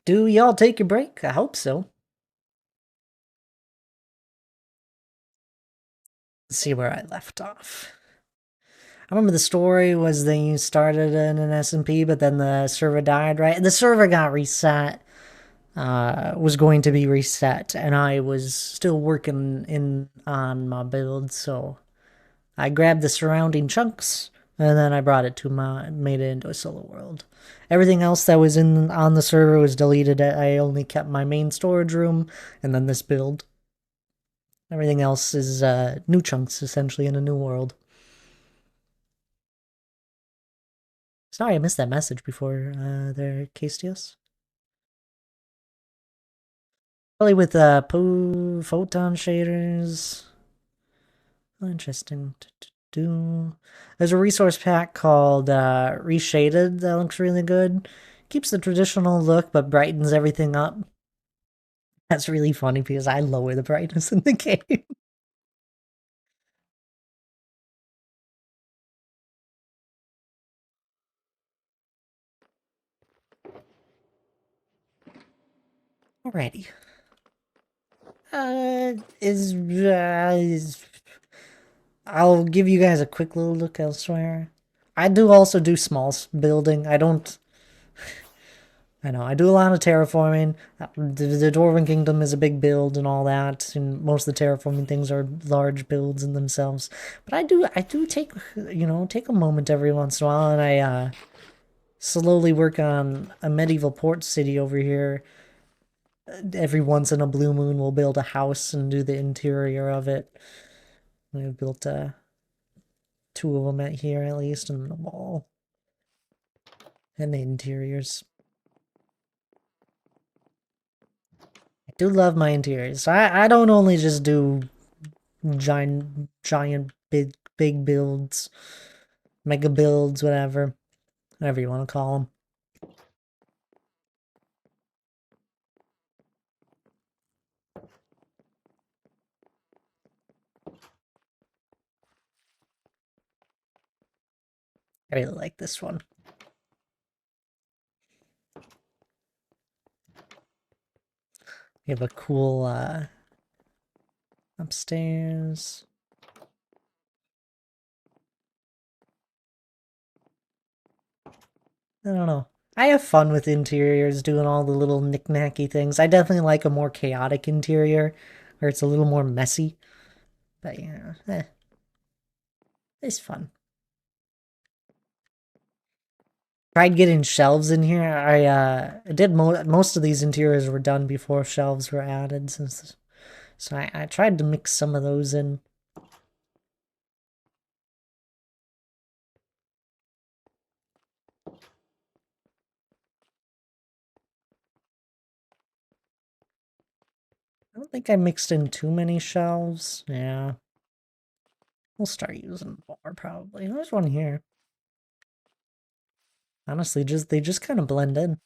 Do y'all take a break? I hope so. see where I left off. I remember the story was that you started in an SMP, but then the server died, right? The server got reset, was going to be reset, and I was still working on my build, so I grabbed the surrounding chunks, and then I brought it to made it into a solo world. Everything else that was on the server was deleted. I only kept my main storage room, and then this build. Everything else is new chunks, essentially, in a new world. Sorry, I missed that message before there, Castius. Probably with photon shaders. Interesting to do. There's a resource pack called Reshaded that looks really good. Keeps the traditional look but brightens everything up. That's really funny because I lower the brightness in the game. Alrighty. I'll give you guys a quick little look elsewhere. I do also do small building. I know, I do a lot of terraforming. The Dwarven Kingdom is a big build and all that, and most of the terraforming things are large builds in themselves. But I do take, take a moment every once in a while, and I slowly work on a medieval port city over here. Every once in a blue moon, we'll build a house and do the interior of it. We've built two of them at here at least, and the wall and the interiors. I do love my interiors. I don't only just do giant big builds, mega builds, whatever you want to call them. I really like this one. We have a cool upstairs. I don't know. I have fun with interiors, doing all the little knick-knacky things. I definitely like a more chaotic interior, where it's a little more messy. But yeah, it's fun. Tried getting shelves in here. I did most of these interiors were done before shelves were added, so I tried to mix some of those in. I don't think I mixed in too many shelves. Yeah. We'll start using more probably. There's one here. Honestly, they just kind of blend in.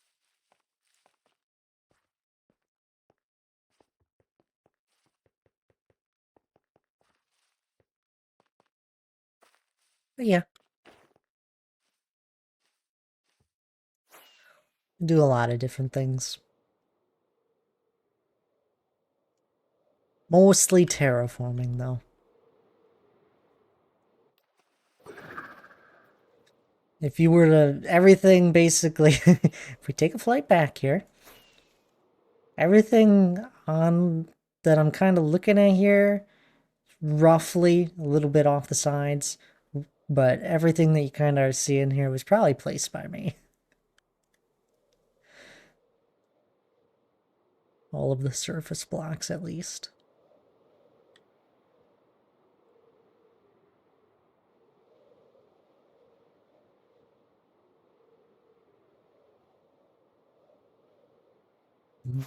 But yeah. Do a lot of different things. Mostly terraforming though. If you were to everything basically if we take a flight back here, everything on that I'm kind of looking at here, roughly a little bit off the sides, but everything that you kind of are seeing here was probably placed by me. All of the surface blocks at least.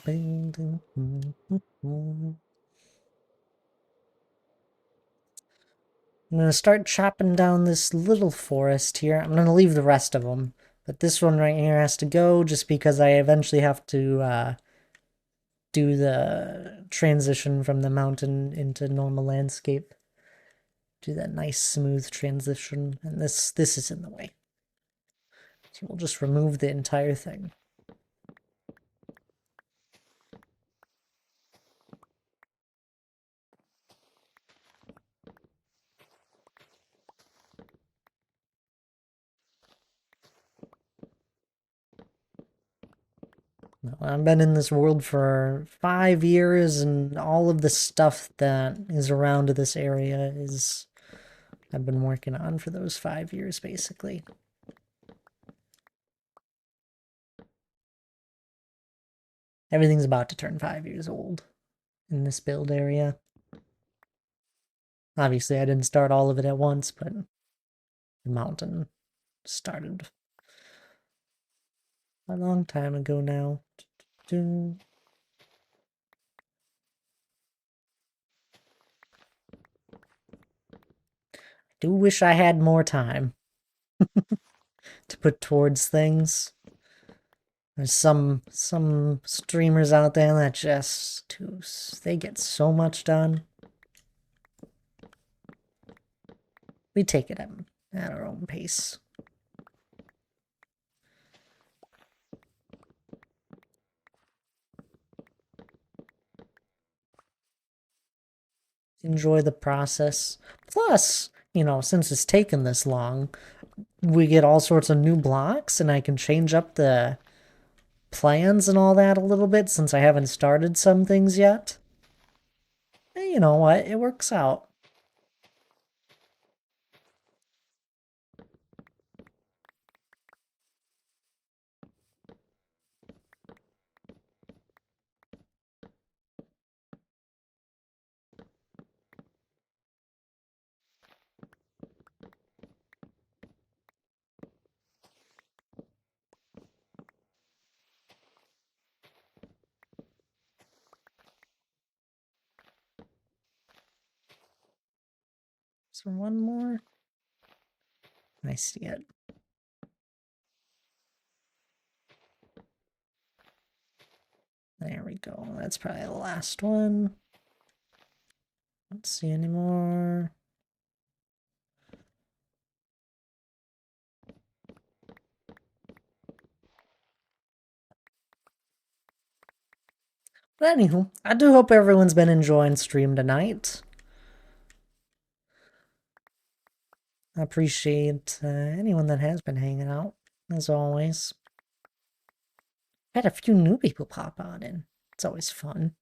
I'm gonna start chopping down this little forest here. I'm gonna leave the rest of them, but this one right here has to go just because I eventually have to do the transition from the mountain into normal landscape. Do that nice smooth transition, and this is in the way. So we'll just remove the entire thing. I've been in this world for 5 years, and all of the stuff that is around this area is I've been working on for those 5 years, basically. Everything's about to turn 5 years old in this build area. Obviously, I didn't start all of it at once, but the mountain started a long time ago now. Do wish I had more time to put towards things. There's some streamers out there that just they get so much done. We take it at our own pace. Enjoy the process. Plus, you know, since it's taken this long, we get all sorts of new blocks, and I can change up the plans and all that a little bit since I haven't started some things yet. And you know what? It works out. Is there one more? I see it. There we go. That's probably the last one. Let's see any more. But anywho, I do hope everyone's been enjoying stream tonight. I appreciate anyone that has been hanging out, as always. Had a few new people pop on in. It's always fun.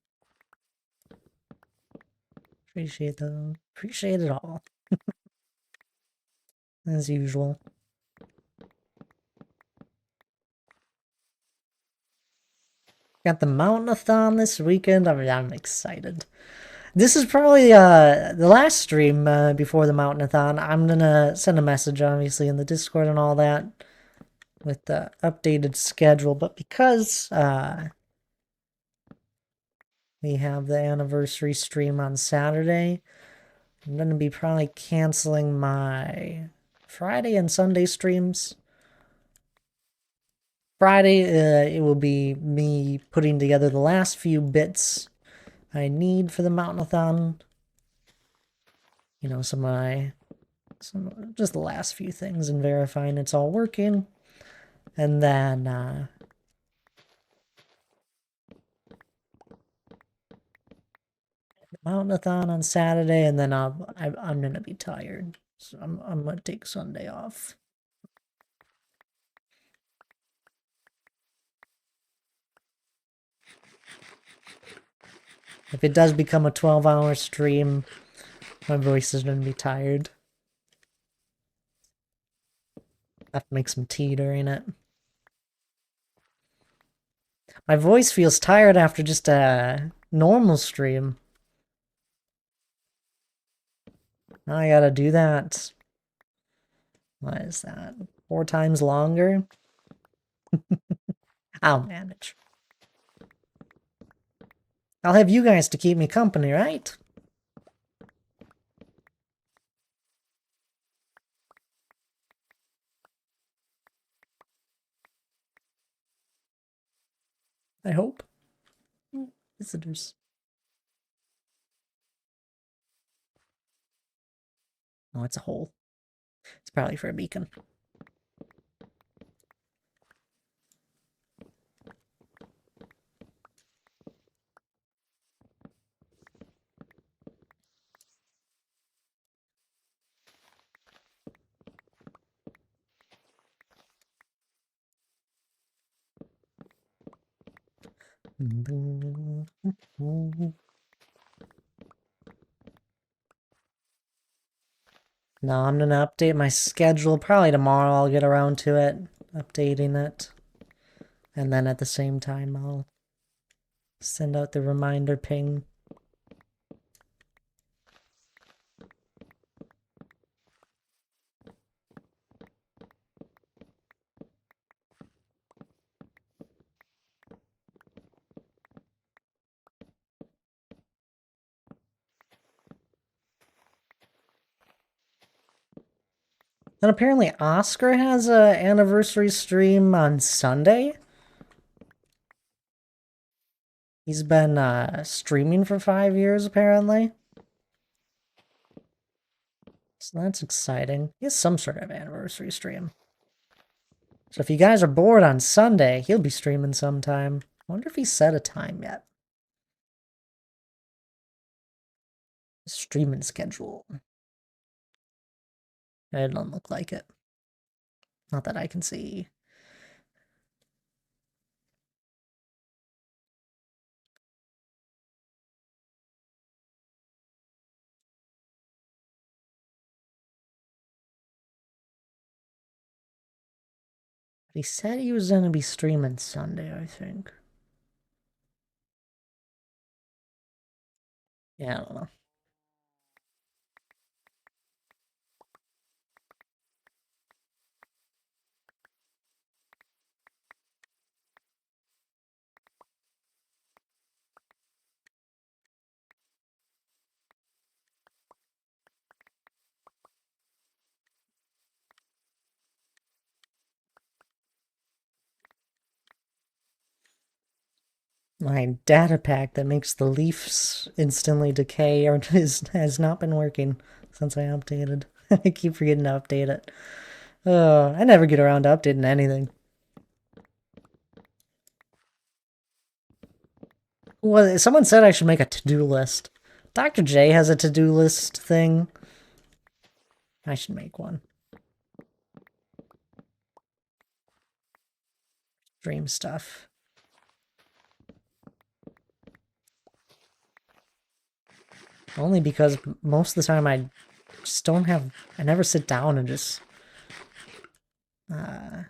Appreciate it all. As usual. Got the Mountainathon this weekend. I'm excited. This is probably the last stream before the Mountainathon. I'm gonna send a message, obviously, in the Discord and all that with the updated schedule. But because we have the anniversary stream on Saturday, I'm gonna be probably canceling my Friday and Sunday streams. Friday, it will be me putting together the last few bits I need for the Mountainathon. You know, just the last few things and verifying it's all working. And then, Mountainathon on Saturday, and then I'm gonna be tired. So I'm gonna take Sunday off. If it does become a 12-hour stream, my voice is gonna be tired. I have to make some tea during it. My voice feels tired after just a normal stream. Now I gotta do that. What is that? 4 times longer? I'll manage. I'll have you guys to keep me company, right? I hope. Visitors. Oh, it's a hole. It's probably for a beacon. No, I'm gonna update my schedule. Probably tomorrow I'll get around to it, updating it. And then at the same time I'll send out the reminder ping. And apparently Oscar has a anniversary stream on Sunday. He's been streaming for 5 years, apparently. So that's exciting. He has some sort of anniversary stream. So if you guys are bored on Sunday, he'll be streaming sometime. I wonder if he set a time yet. Streaming schedule. It doesn't look like it. Not that I can see. He said he was going to be streaming Sunday, I think. Yeah, I don't know. My data pack that makes the leaves instantly decay has not been working since I updated. I keep forgetting to update it. I never get around to updating anything. Well, someone said I should make a to-do list. Dr. J has a to-do list thing. I should make one. Dream stuff. Only because most of the time I just don't have... I never sit down and just... I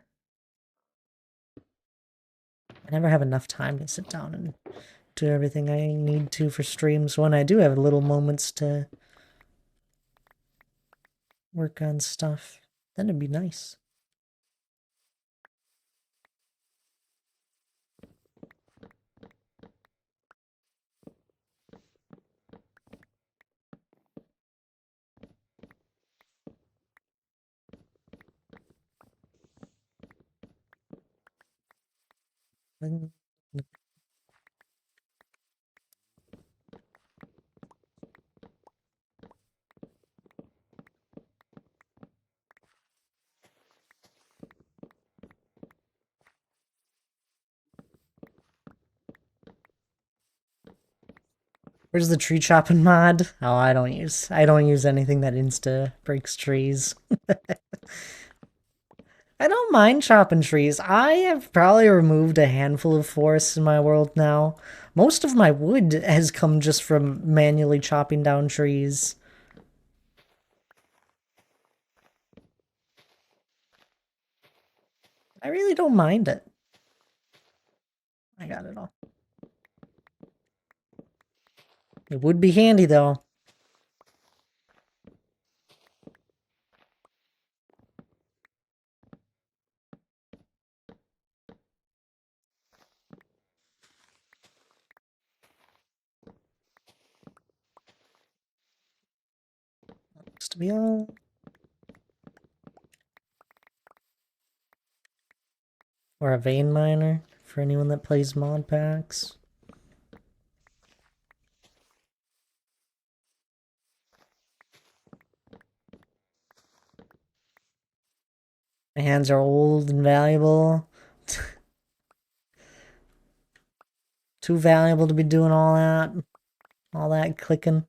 never have enough time to sit down and do everything I need to for streams when I do have little moments to work on stuff. Then it'd be nice. Where's the tree chopping mod? Oh, I don't use anything that insta breaks trees. I don't mind chopping trees. I have probably removed a handful of forests in my world now. Most of my wood has come just from manually chopping down trees. I really don't mind it. I got it all. It would be handy, though. Looks to be all. Or a vein miner for anyone that plays mod packs. My hands are old and valuable. Too valuable to be doing all that clicking.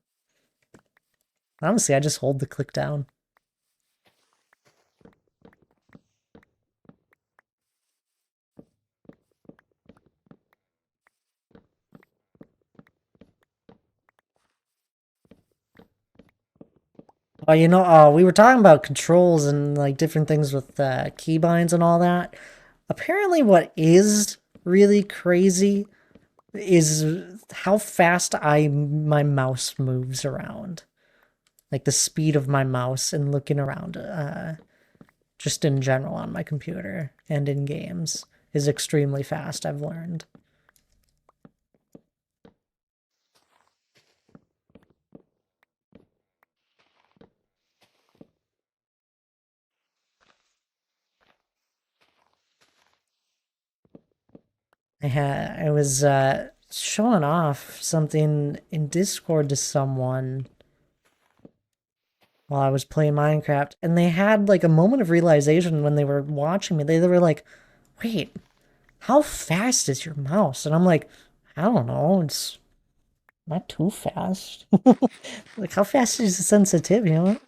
Honestly, I just hold the click down. Oh, we were talking about controls and like different things with keybinds and all that. Apparently, what is really crazy is how fast my mouse moves around. Like the speed of my mouse and looking around, just in general on my computer and in games is extremely fast, I've learned. I was showing off something in Discord to someone while I was playing Minecraft, and they had like a moment of realization when they were watching me. They were like, "Wait, how fast is your mouse?" And I'm like, "I don't know. It's not too fast." Like, how fast is the sensitivity?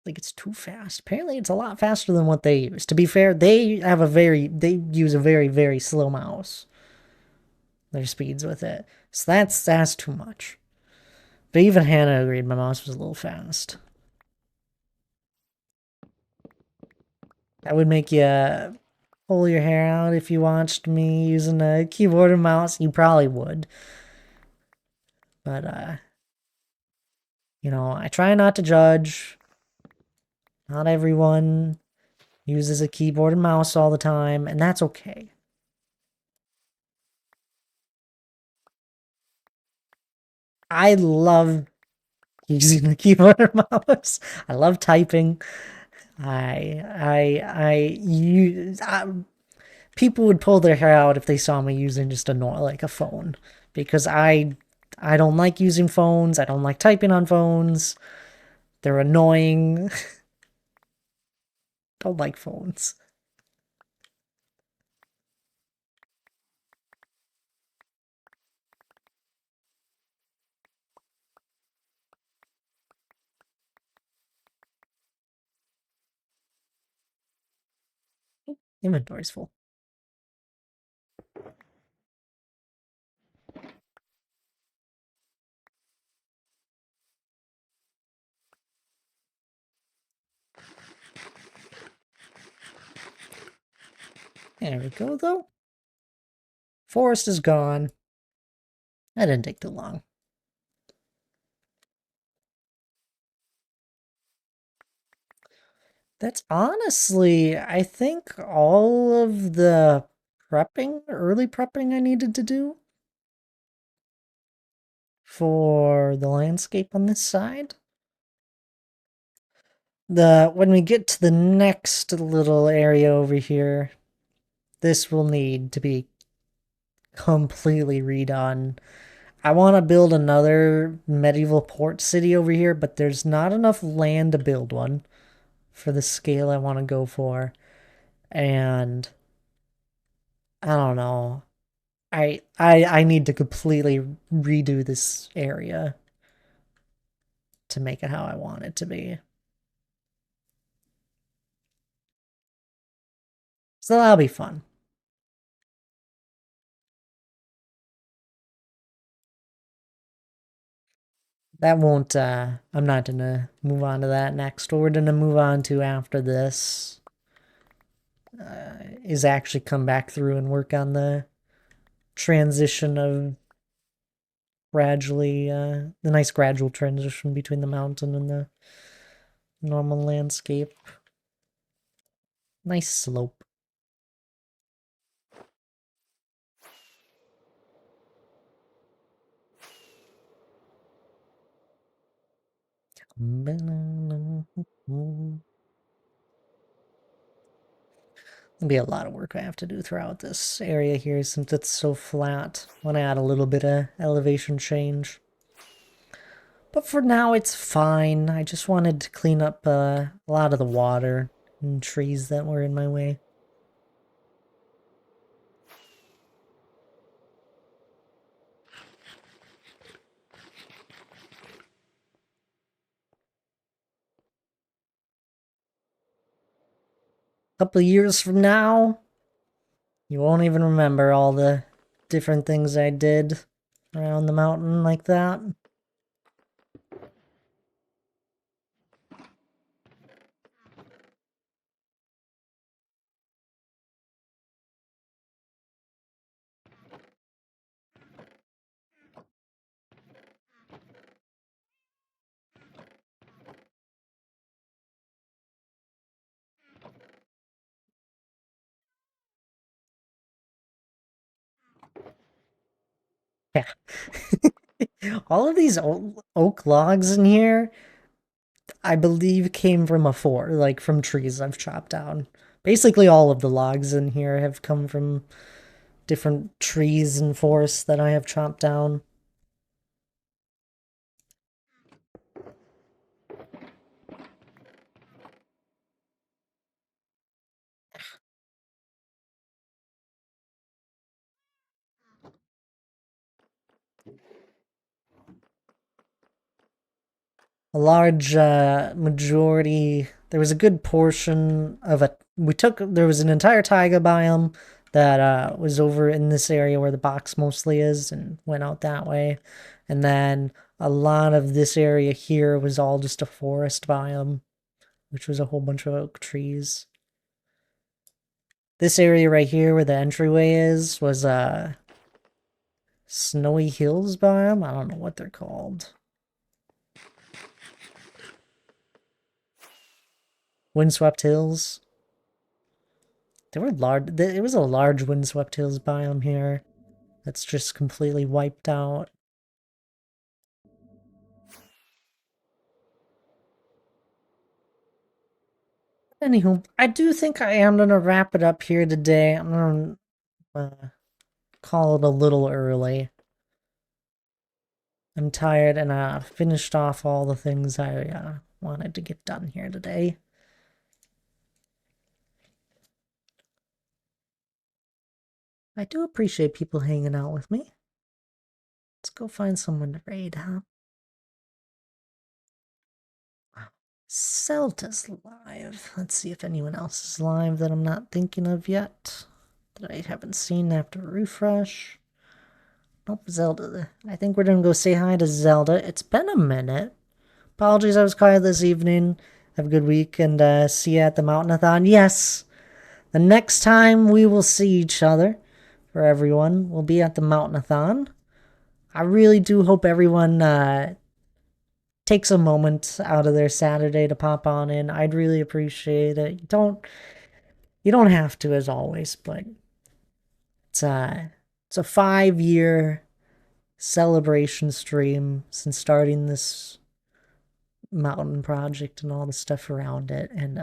Like, it's too fast. Apparently, it's a lot faster than what they use. To be fair, they use a very, very slow mouse. Their speeds with it. So that's too much. But even Hannah agreed my mouse was a little fast. That would make you pull your hair out if you watched me using a keyboard and mouse. You probably would. But, I try not to judge. Not everyone uses a keyboard and mouse all the time, and that's okay. I love using the keyboard and mouse. I love typing. People would pull their hair out if they saw me using just like a phone, because I don't like using phones. I don't like typing on phones. They're annoying. Don't like phones. Inventory's full. There we go, though. Forest is gone. That didn't take too long. That's honestly, I think, all of the early prepping I needed to do for the landscape on this side. When we get to the next little area over here, this will need to be completely redone. I want to build another medieval port city over here, but there's not enough land to build one for the scale I want to go for. And I don't know. I need to completely redo this area to make it how I want it to be. So that'll be fun. That won't, I'm not gonna move on to that next. What we're gonna move on to after this is actually come back through and work on the transition of the nice gradual transition between the mountain and the normal landscape. Nice slope. There'll be a lot of work I have to do throughout this area here since it's so flat. I want to add a little bit of elevation change. But for now, it's fine. I just wanted to clean up a lot of the water and trees that were in my way. A couple of years from now, you won't even remember all the different things I did. around the mountain like that. Yeah. All of these oak logs in here, I believe, came from like from trees I've chopped down. Basically, all of the logs in here have come from different trees and forests that I have chopped down. A large majority, there was a good portion of there was an entire taiga biome that was over in this area where the box mostly is and went out that way. And then a lot of this area here was all just a forest biome, which was a whole bunch of oak trees. This area right here where the entryway is was Snowy Hills biome. I don't know what they're called. Windswept Hills. There were large. It was a large Windswept Hills biome here. That's just completely wiped out. Anywho, I do think I am gonna wrap it up here today. I'm gonna call it a little early. I'm tired and I finished off all the things I wanted to get done here today. I do appreciate people hanging out with me. Let's go find someone to raid, huh? Zelda's live. Let's see if anyone else is live that I'm not thinking of yet. That I haven't seen after refresh. Nope, Zelda. I think we're gonna go say hi to Zelda. It's been a minute. Apologies I was quiet this evening. Have a good week and see you at the Mountainathon. Yes, the next time we will see each other, for everyone, will be at the Mountainathon. I really do hope everyone takes a moment out of their Saturday to pop on in. I'd really appreciate it. You don't have to, as always, but it's a 5-year celebration stream since starting this mountain project and all the stuff around it, and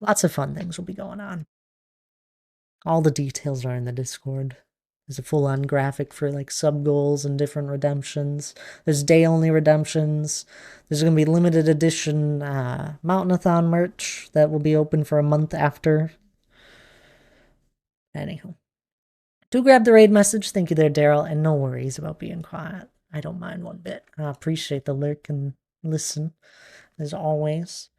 lots of fun things will be going on. All the details are in the Discord. There's a full-on graphic for like sub goals and different redemptions. There's day-only redemptions. There's going to be limited edition Mountainathon merch that will be open for a month after. Anyhow, do grab the raid message. Thank you there, Daryl, and no worries about being quiet. I don't mind one bit. I appreciate the lurk and listen, as always.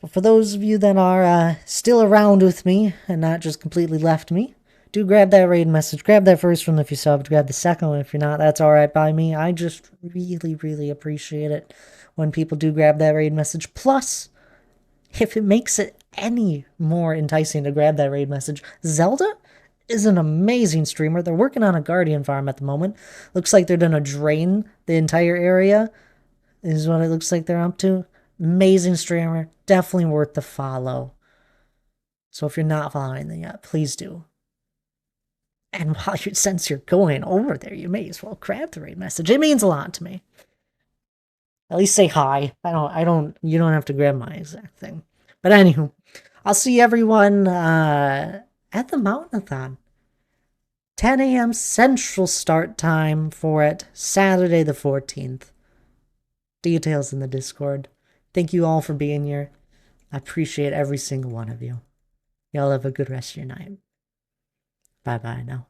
But for those of you that are still around with me and not just completely left me, do grab that raid message. Grab that first one if you subbed. Grab the second one if you're not. That's alright by me. I just really, really appreciate it when people do grab that raid message. Plus, if it makes it any more enticing to grab that raid message, Zelda is an amazing streamer. They're working on a Guardian farm at the moment. Looks like they're gonna drain the entire area, is what it looks like they're up to. Amazing streamer. Definitely worth the follow. So if you're not following them yet, please do. And since you're going over there, you may as well grab the raid message. It means a lot to me. At least say hi. You don't have to grab my exact thing. But anywho, I'll see everyone at the Mountainathon. 10 a.m. Central start time for it, Saturday the 14th. Details in the Discord. Thank you all for being here. I appreciate every single one of you. Y'all have a good rest of your night. Bye-bye now.